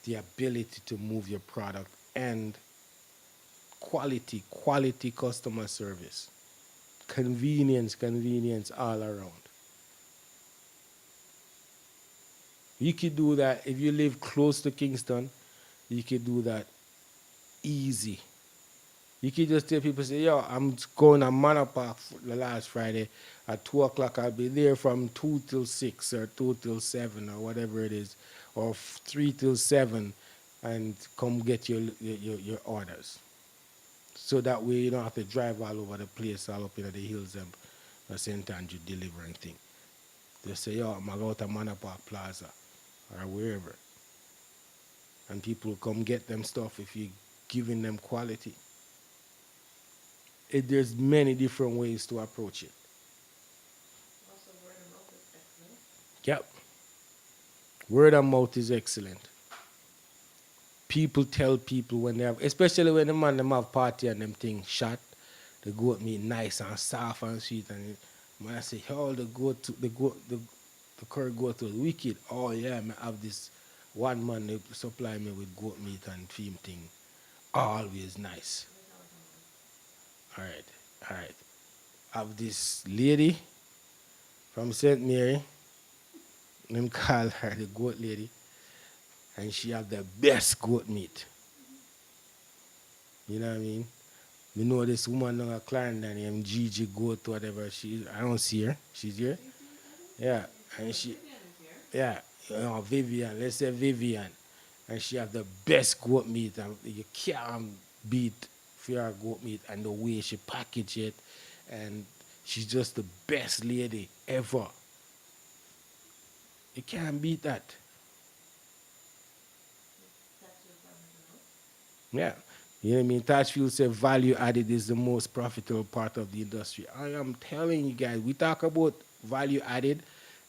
[SPEAKER 1] the ability to move your product and quality customer service. Convenience all around. You could do that if you live close to Kingston. You could do that easy. You could just tell people, say, yo, I'm going to Manor Park for the last Friday at 2 o'clock. I'll be there from 2 till 6 or 2 till 7 or whatever it is, or 3 till 7, and come get your orders. So that way you don't have to drive all over the place, all up in the hills and St. Andrew delivering thing. They say, yo, I'm going to go to Manor Park Plaza or wherever. And people come get them stuff if you're giving them quality. There's many different ways to approach it.
[SPEAKER 2] Also, word of mouth is excellent.
[SPEAKER 1] Yep. Word of mouth is excellent. People tell people when they have, especially when the man them have party and them things shot, the goat meat nice and soft and sweet, and man I say, oh, the curry goat was wicked. Oh yeah, I have this one man they supply me with goat meat and theme thing. Always nice. All right, all right. I have this lady from St. Mary. Them call her the goat lady, and she have the best goat meat. You know what I mean? You know this woman on a client named Gigi Goat, whatever she is. I don't see her. She's here. Yeah. And she,
[SPEAKER 2] Vivian is here.
[SPEAKER 1] yeah, Vivian. Let's say Vivian. And she have the best goat meat. And you can't beat fair goat meat and the way she package it. And she's just the best lady ever. You can't beat that.
[SPEAKER 2] That's your problem to know.
[SPEAKER 1] Yeah. You know what I mean? Touchfield said value added is the most profitable part of the industry. I am telling you guys, we talk about value added,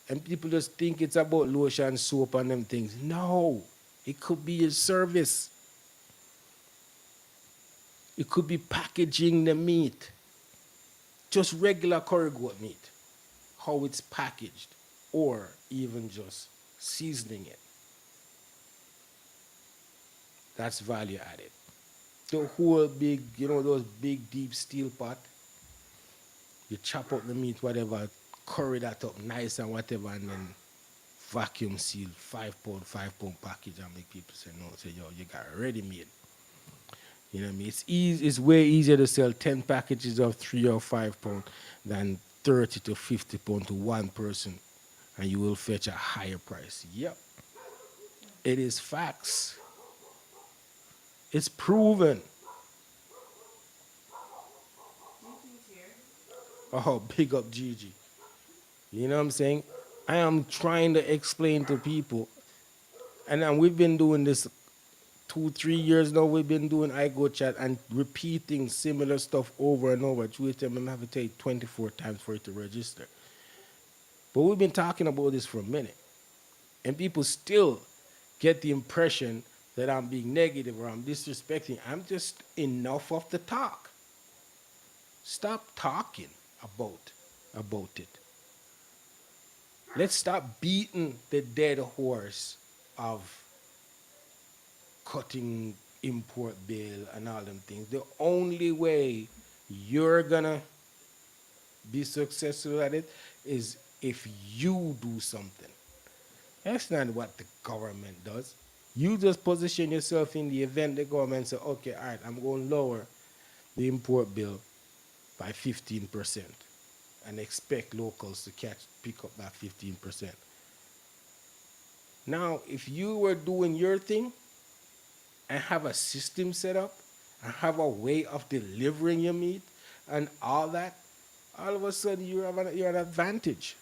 [SPEAKER 1] and people just think it's about lotion, soap, and them things. No, it could be a service. It could be packaging the meat, just regular curry goat meat, how it's packaged, or even just seasoning it. That's value added. The whole big, those big deep steel pot, you chop up the meat, whatever, curry that up nice and whatever, and then vacuum seal 5 pound, 5 pound package and make people say no, say yo, you got ready made. You know what I mean? It's easy, it's way easier to sell 10 packages of 3 or 5 pound than 30 to 50 pound to one person, and you will fetch a higher price. Yep. It is facts. It's proven.
[SPEAKER 2] Gigi's here.
[SPEAKER 1] Oh, big up Gigi. You know what I'm saying? I am trying to explain to people, and then we've been doing this 2, 3 years now. We've been doing I Go Chat and repeating similar stuff over and over. To it, I'm having to tell you 24 times for it to register. But we've been talking about this for a minute, and people still get the impression that I'm being negative or I'm disrespecting. I'm just enough of the talk. Stop talking about it. Let's stop beating the dead horse of cutting import bill and all them things. The only way you're gonna be successful at it is if you do something. That's not what the government does. You just position yourself in the event the government say, okay, all right, I'm going to lower the import bill by 15% and expect locals to pick up that 15%. Now, if you were doing your thing and have a system set up and have a way of delivering your meat and all that, all of a sudden you're an advantage.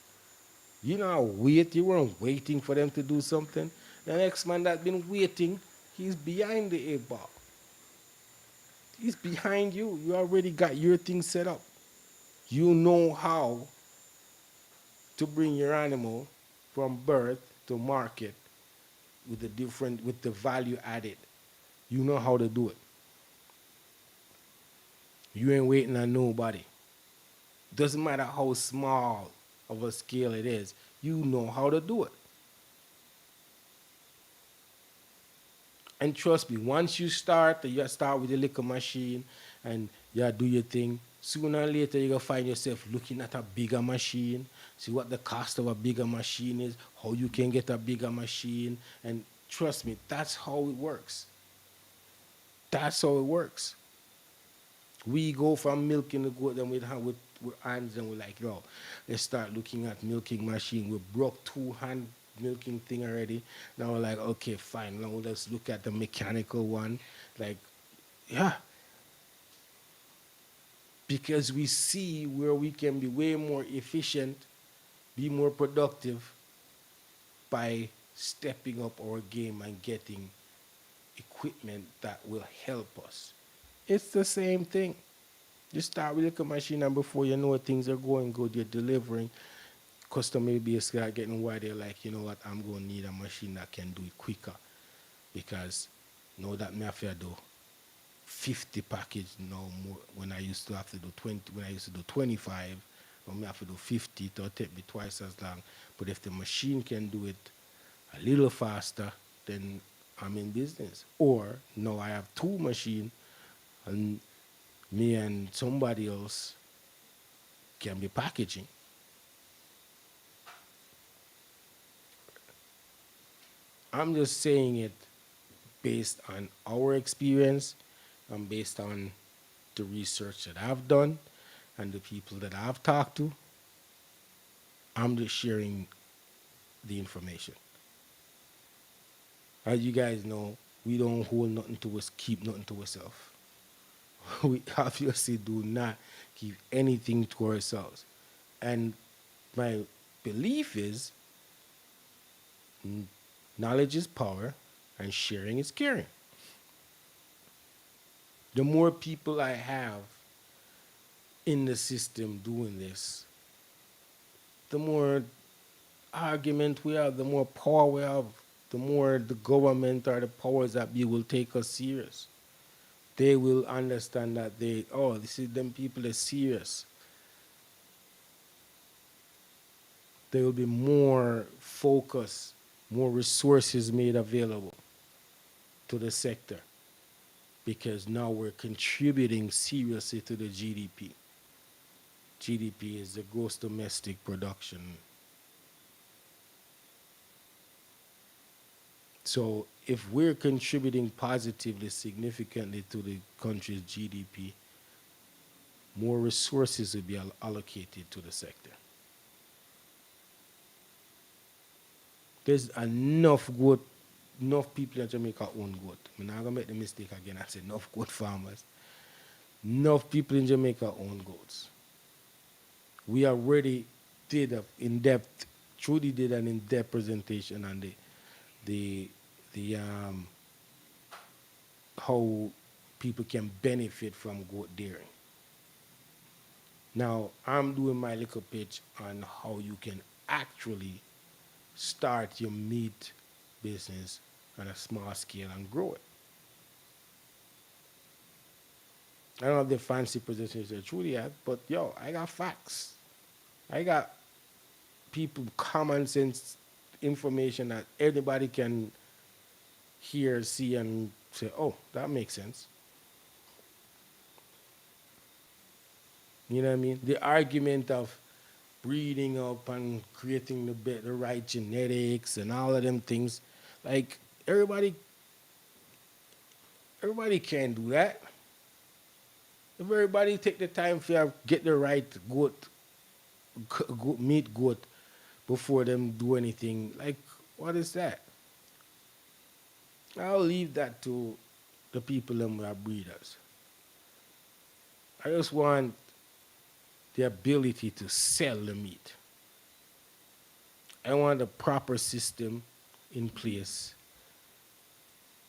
[SPEAKER 1] You know, wait. You weren't waiting for them to do something. The next man that's been waiting, he's behind the 8 ball. He's behind you. You already got your thing set up. You know how to bring your animal from birth to market with the different with the value added. You know how to do it. You ain't waiting on nobody. Doesn't matter how small of a scale it is. You know how to do it. And trust me, once you start with the liquor machine and you do your thing. Sooner or later, you're going to find yourself looking at a bigger machine, see what the cost of a bigger machine is, how you can get a bigger machine. And trust me, that's how it works. That's how it works. We go from milking the goat and with hands and we're like, yo, let's start looking at milking machine. We broke two-hand milking thing already. Now we're like, okay, fine. Now let's look at the mechanical one. Like, yeah, because we see where we can be way more efficient, be more productive by stepping up our game and getting equipment that will help us. It's the same thing. You start with a machine, and before you know it, things are going good. You're delivering. Customer base start getting why they're like, you know what, I'm going to need a machine that can do it quicker because now that me have to do 50 package no more when I used to have to do 20 when I used to do 25 when I have to do 50 it'll take me twice as long. But if the machine can do it a little faster, then I'm in business. Or no, I have two machines and me and somebody else can be packaging. I'm just saying it based on our experience and based on the research that I've done and the people that I've talked to. I'm just sharing the information. As you guys know, we don't hold nothing to us, keep nothing to ourselves. We obviously do not keep anything to ourselves. And my belief is knowledge is power and sharing is caring. The more people I have in the system doing this, the more argument we have, the more power we have, the more the government or the powers that be will take us serious. They will understand that this is them people are serious. There will be more focus, more resources made available to the sector because now we're contributing seriously to the GDP. GDP is the gross domestic production. So if we're contributing positively, significantly to the country's GDP, more resources will be allocated to the sector. There's enough people in Jamaica own goat. I'm not gonna make the mistake again. I say enough goat farmers. Enough people in Jamaica own goats. We already did a in-depth, truly did an in-depth presentation on the the how people can benefit from goat dairy. Now I'm doing my little pitch on how you can actually start your meat business on a small scale and grow it. I don't have the fancy presentations that truly have, but yo, I got facts. I got people common sense information that anybody can hear, see, and say, oh, that makes sense. You know what I mean? The argument of breeding up and creating the right genetics and all of them things, like everybody, everybody can do that. If everybody take the time to get the right meat goat before them do anything, like what is that? I'll leave that to the people who are breeders. I just want the ability to sell the meat. I want a proper system in place,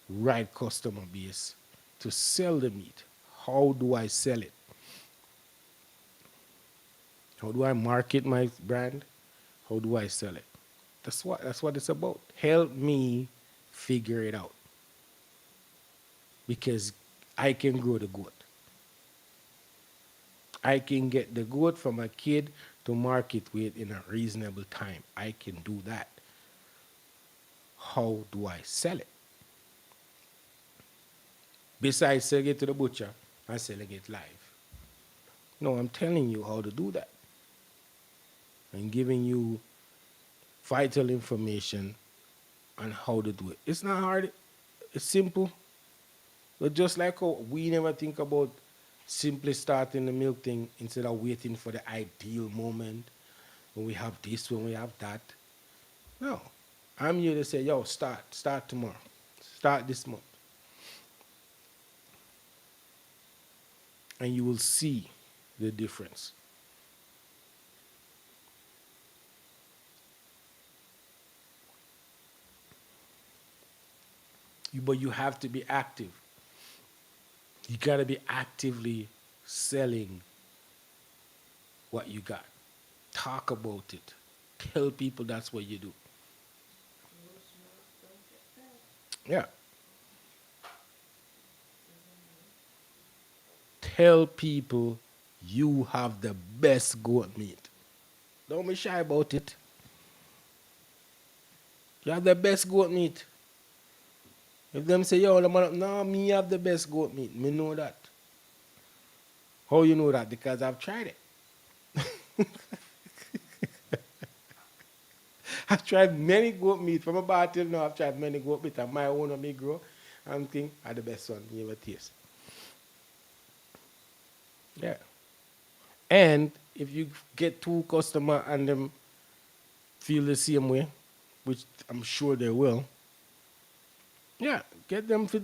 [SPEAKER 1] right customer base to sell the meat. How do I sell it? How do I market my brand? How do I sell it? That's what it's about. Help me figure it out because I can grow the goat. I can get the goat from a kid to market weight in a reasonable time. I can do that. How do I sell it? Besides selling it to the butcher and selling it live. No, I'm telling you how to do that. I'm giving you vital information on how to do it. It's not hard. It's simple. But just like how we never think about simply starting the milk thing instead of waiting for the ideal moment when we have this, when we have that. No. I'm here to say, yo, start tomorrow. Start this month. And you will see the difference. But you have to be active. You got to be actively selling what you got. Talk about it. Tell people that's what you do.
[SPEAKER 2] Loose mouth don't get fed.
[SPEAKER 1] Yeah. Tell people you have the best goat meat. Don't be shy about it. You have the best goat meat. If them say, yo, no, me have the best goat meat. Me know that. How you know that? Because I've tried it. I've tried many goat meat. From about till now, I've tried many goat meat. And my own of me grow. I'm thinking, are the best one you ever taste. Yeah. And if you get two customer and them feel the same way, which I'm sure they will, yeah, get them to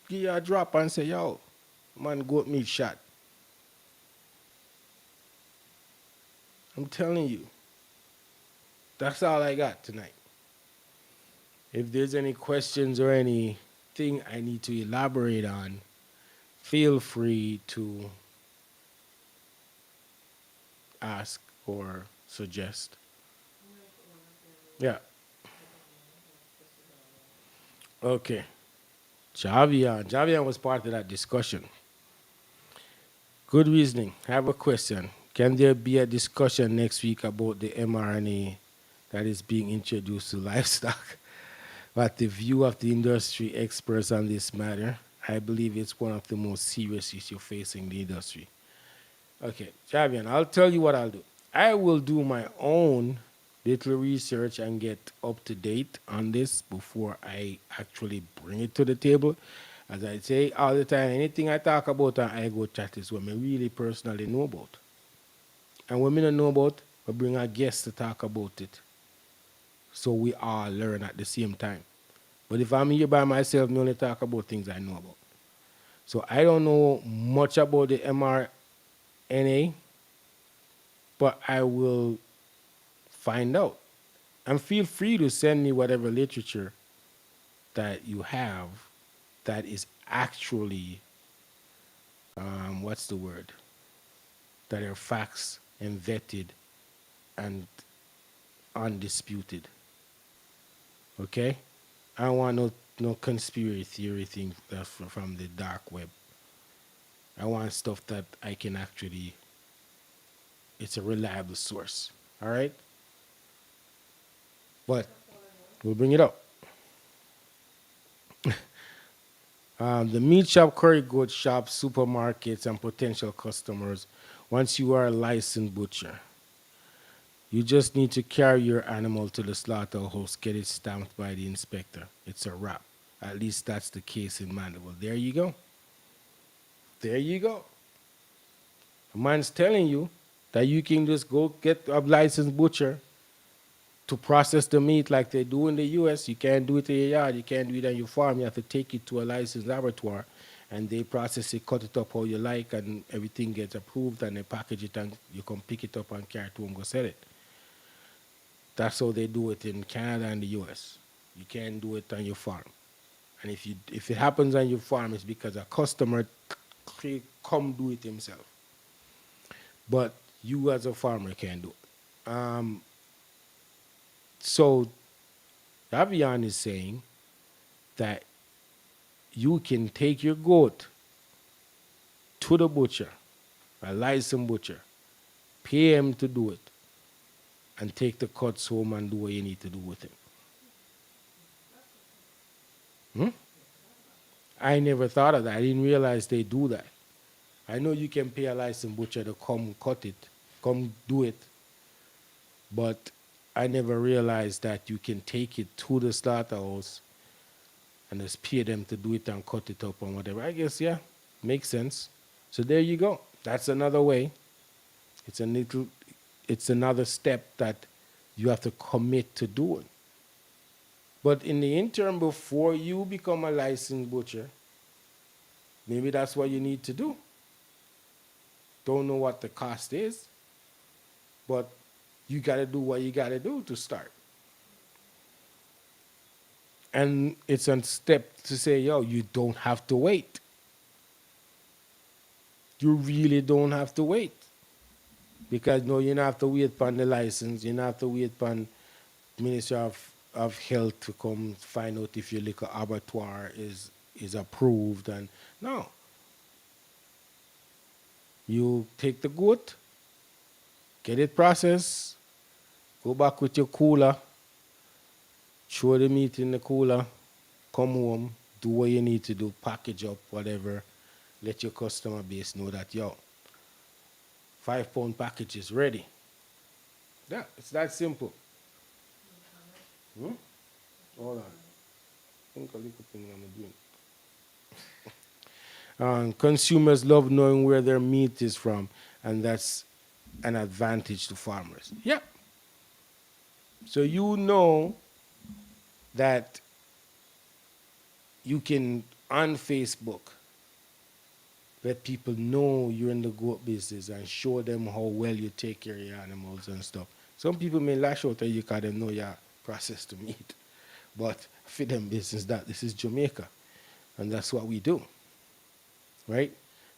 [SPEAKER 1] give you a drop and say, yo, man, goat meat shot. I'm telling you, that's all I got tonight. If there's any questions or anything I need to elaborate on, feel free to ask or suggest.
[SPEAKER 2] I'm gonna put one up there.
[SPEAKER 1] Yeah.
[SPEAKER 2] I don't know. This is all.
[SPEAKER 1] Okay. Javian. Javian was part of that discussion. Good reasoning. I have a question. Can there be a discussion next week about the mRNA that is being introduced to livestock? What the view of the industry experts on this matter? I believe it's one of the most serious issues facing the industry. Okay, Javian, I'll tell you what I'll do. I will do my own little research and get up to date on this before I actually bring it to the table. As I say all the time, anything I talk about and I go chat is what I really personally know about. And when I don't know about, I bring a guest to talk about it. So we all learn at the same time. But if I'm here by myself, I only talk about things I know about. So I don't know much about the mRNA, but I will find out. And feel free to send me whatever literature that you have that is actually, what's the word? That are facts and vetted and undisputed. Okay? I don't want no conspiracy theory thing that's from the dark web. I want stuff that I can actually, it's a reliable source. All right? But
[SPEAKER 2] That's all I want.
[SPEAKER 1] we'll bring it up. The meat shop, curry goat shop, supermarkets, and potential customers. Once you are a licensed butcher, you just need to carry your animal to the slaughterhouse, get it stamped by the inspector. It's a wrap. At least that's the case in Mandeville. There you go. There you go. A man's telling you that you can just go get a licensed butcher to process the meat like they do in the US. You can't do it in your yard. You can't do it on your farm. You have to take it to a licensed laboratory and they process it, cut it up how you like, and everything gets approved and they package it and you can pick it up and carry it home and go sell it. That's how they do it in Canada and the US. You can't do it on your farm. And if it happens on your farm, it's because a customer come do it himself. But you as a farmer can't do it. Um, so Avian is saying that you can take your goat to the butcher, a licensed butcher, pay him to do it, and take the cuts home and do what you need to do with it. Hmm? I never thought of that. I didn't realize they do that. I know you can pay a licensed butcher to come cut it, come do it, but I never realized that you can take it to the slaughterhouse and just pay them to do it and cut it up and whatever. I guess, yeah, makes sense. So there you go. That's another way. It's a little, it's another step that you have to commit to doing. But in the interim, before you become a licensed butcher, maybe that's what you need to do. Don't know what the cost is, but you got to do what you got to do to start. And it's a step to say, yo, you don't have to wait. You really don't have to wait. Because no, you don't have to wait for the license. You don't have to wait for Ministry of Health to come find out if your liquor abattoir is approved. And no, you take the goat, get it processed, go back with your cooler, throw the meat in the cooler, come home, do what you need to do, package up, whatever. Let your customer base know that, yo, 5 pound package is ready. Yeah, it's that simple. Hmm? Hold on. Think a little thing I'm doing. Consumers love knowing where their meat is from, and that's an advantage to farmers. Yeah. So you know that you can, on Facebook, let people know you're in the goat business and show them how well you take care of your animals and stuff. Some people may lash out at you because they know you're processed to meat. But for them business, that this is Jamaica. And that's what we do. Right?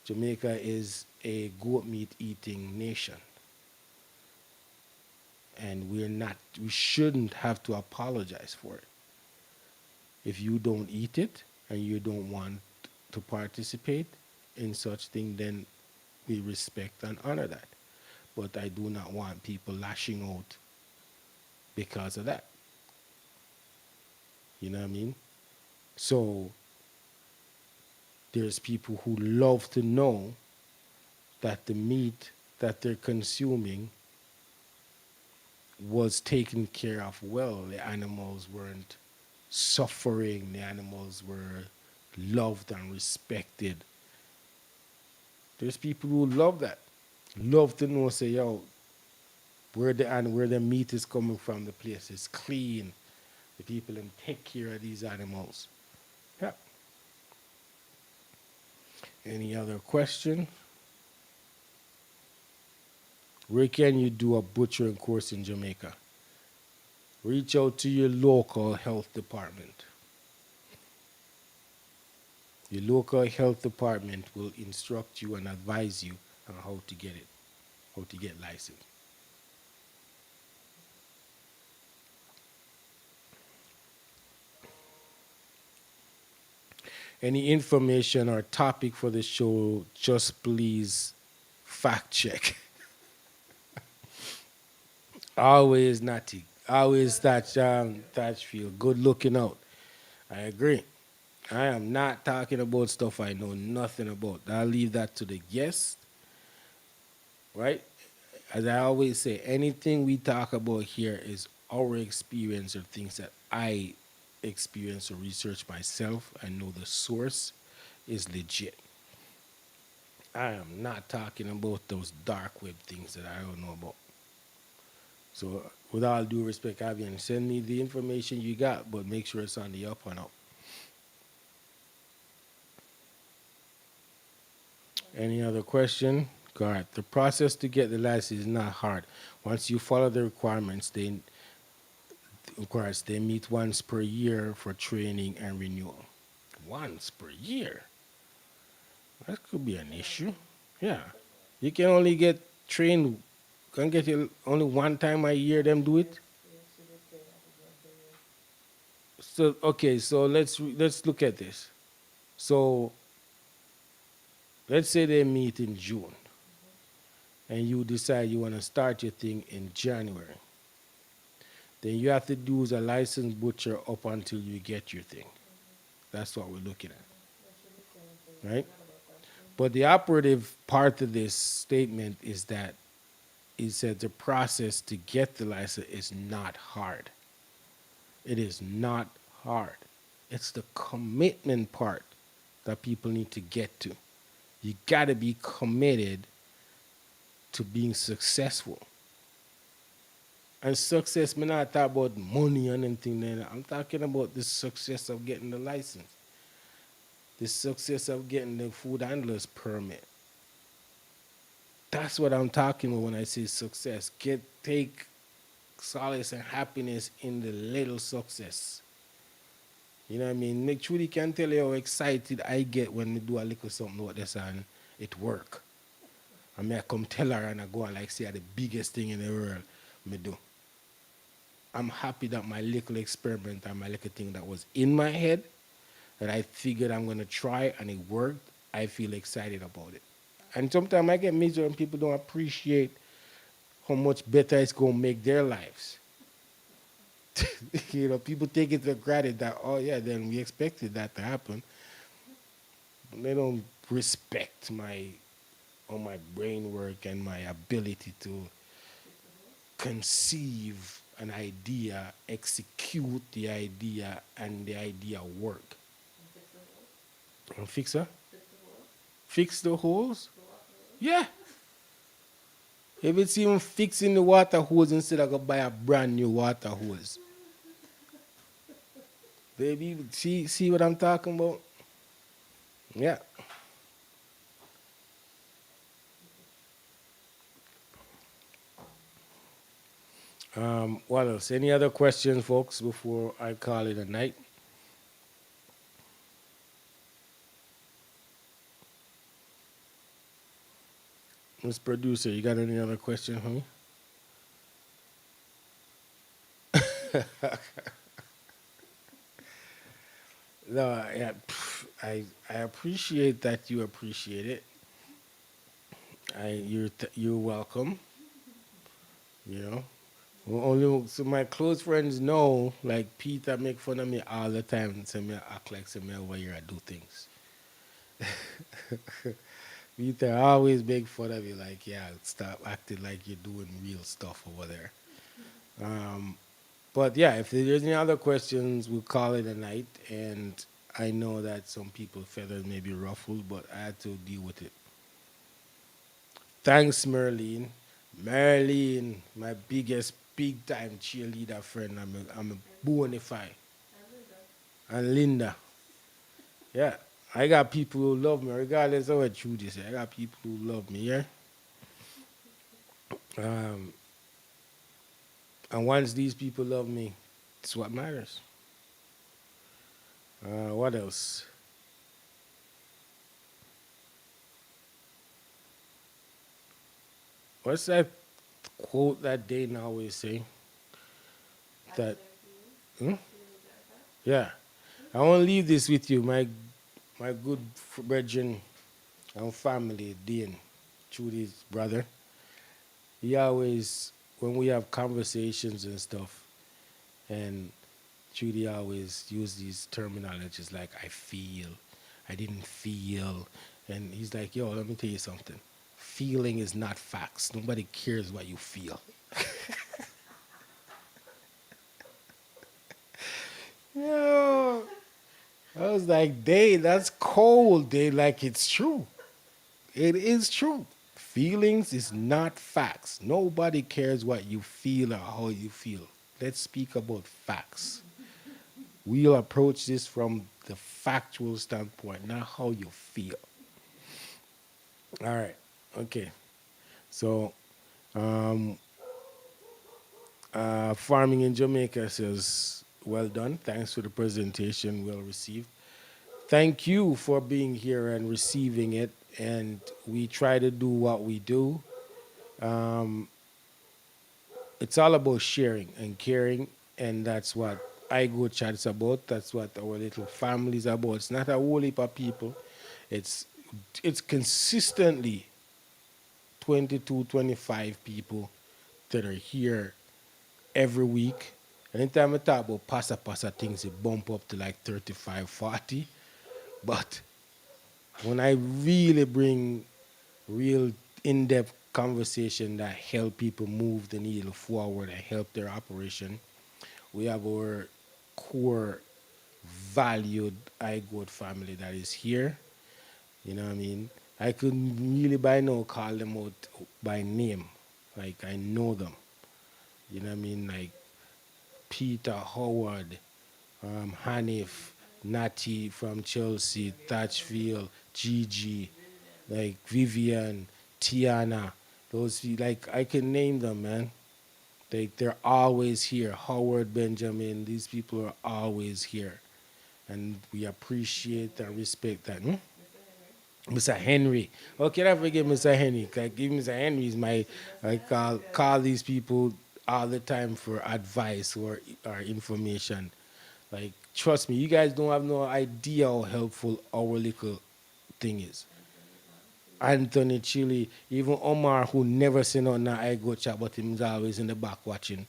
[SPEAKER 1] Jamaica is a goat meat eating nation. And we shouldn't have to apologize for it. If you don't eat it and you don't want to participate in such thing, then we respect and honor that. But I do not want people lashing out because of that. You know what I mean? So there's people who love to know that the meat that they're consuming was taken care of well. The animals weren't suffering, the animals were loved and respected. There's people who love that. Love to know, say, yo, where the meat is coming from, the place is clean. The people them take care of these animals. Yeah. Any other question? Where can you do a butchering course in Jamaica? Reach out to your local health department. Your local health department will instruct you and advise you on how to get it, how to get licensed. Any information or topic for the show, just please fact check. Always Natty. Always Thatchfield. Good looking out. I agree. I am not talking about stuff I know nothing about. I'll leave that to the guest, right? As I always say, anything we talk about here is our experience or things that I experience or research myself. I know the source is legit. I am not talking about those dark web things that I don't know about. So, with all due respect, Avian, send me the information you got, but make sure it's on the up and up. Any other question? God, the process to get the license is not hard. Once you follow the requirements, they meet once per year for training and renewal. Once per year? That could be an issue. Yeah. You can only get trained Can get it only one time a year. Them do it.
[SPEAKER 2] Yes, CDK happens once a year.
[SPEAKER 1] So okay, so let's look at this. So let's say they meet in June, and you decide you want to start your thing in January. Then you have to do as a licensed butcher up until you get your thing. That's what we're looking
[SPEAKER 2] That should be same thing.
[SPEAKER 1] at,
[SPEAKER 2] I
[SPEAKER 1] right?
[SPEAKER 2] forgot about that.
[SPEAKER 1] But the operative part of this statement is that it said the process to get the license is not hard. It is not hard. It's the commitment part that people need to get to. You got to be committed to being successful. And success, me not talk about money and anything like that. I'm talking about the success of getting the license, the success of getting the food handler's permit. That's what I'm talking about when I say success. Take solace and happiness in the little success. You know what I mean? Nick truly can tell you how excited I get when we do a little something like this and it work. I mean, I come tell her and I go and like say the biggest thing in the world me do. I'm happy that my little experiment and my little thing that was in my head that I figured I'm gonna try and it worked. I feel excited about it. And sometimes I get miserable when people don't appreciate how much better it's gonna make their lives. You know, people take it for granted that, oh yeah, then we expected that to happen. They don't respect my all my brain work and my ability to conceive an idea, execute the idea, and the idea work.
[SPEAKER 2] And fix the holes.
[SPEAKER 1] And fix her?
[SPEAKER 2] Fix the holes.
[SPEAKER 1] Fix the holes?
[SPEAKER 2] The water hose.
[SPEAKER 1] Yeah. If it's even fixing the water hose instead of go buy a brand new water hose. Baby, see what I'm talking about? Yeah. What else? Any other questions, folks, before I call it a night? Miss Producer, you got any other question for me? No, yeah, I appreciate that you appreciate it. You're welcome. You know, only so my close friends know. Like Peter make fun of me all the time and say me act like say me over here I do things. Peter always make fun of you like yeah stop acting like you're doing real stuff over there. Um, but yeah, if there's any other questions, we'll call it a night. And I know that some people feathers may be ruffled, but I had to deal with it. Thanks, Merlene. Merlene, my biggest big time cheerleader friend. I'm a bona fide.
[SPEAKER 2] And Linda.
[SPEAKER 1] And Linda. Yeah. I got people who love me, regardless of what Judy say. I got people who love me, yeah? Um, and once these people love me, it's what matters. What else? What's that quote that Dayton always say?
[SPEAKER 2] I
[SPEAKER 1] That,
[SPEAKER 2] swear to you.
[SPEAKER 1] hmm?
[SPEAKER 2] To you, Jericho.
[SPEAKER 1] Yeah. I want to leave this with you, my good brethren and family, Dean, Judy's brother. He always, when we have conversations and stuff, and Judy always use these terminologies like I feel, I didn't feel, and he's like, yo, let me tell you something. Feeling is not facts. Nobody cares what you feel. Yo, I was like, Dave, that's cold. Dave, like it's true. It is true. Feelings is not facts. Nobody cares what you feel or how you feel. Let's speak about facts. We'll approach this from the factual standpoint, not how you feel. All right. Okay. So, um, Farming in Jamaica says, well done. Thanks for the presentation. Well received. Thank you for being here and receiving it. And we try to do what we do. it's all about sharing and caring, and that's what I Go Chat is about. That's what our little family is about. It's not a whole heap of people. It's it's consistently 22, 25 people that are here every week. Anytime I talk about pasa things, it bump up to like 35, 40. But when I really bring real in-depth conversation that help people move the needle forward and help their operation, we have our core valued iGoat family that is here. You know what I mean? I could really by now call them out by name. Like I know them. You know what I mean? Like Peter Howard, Hanif, Natty from Chelsea, Thatchfield, Gigi, like Vivian, Tiana. Like I can name them, man. They're always here. Howard Benjamin, these people are always here. And we appreciate and respect that. Hmm? Mr. Henry. Okay, I forget Mr. Henry. Like give Mr. Henry is my I call these people all the time for advice or information. Like trust me, you guys don't have no idea how helpful our little thing is. Anthony Chile, even Omar, who never seen on now I Go Chat, but him's always in the back watching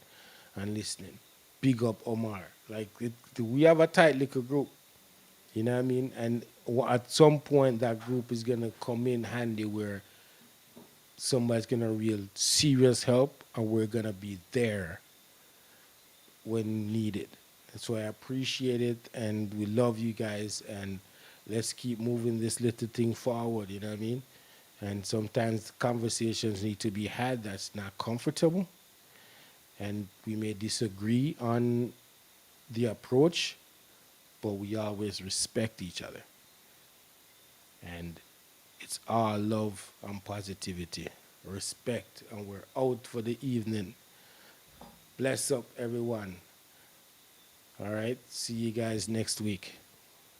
[SPEAKER 1] and listening. Big up Omar. We have a tight little group, you know what I mean? And at some point, that group is gonna come in handy where somebody's gonna real serious help, and we're gonna be there when needed. So I appreciate it, and we love you guys, and let's keep moving this little thing forward. You know what I mean? And sometimes conversations need to be had that's not comfortable, and we may disagree on the approach, but we always respect each other. And it's all love and positivity, respect, and we're out for the evening. Bless up, everyone. All right, see you guys next week.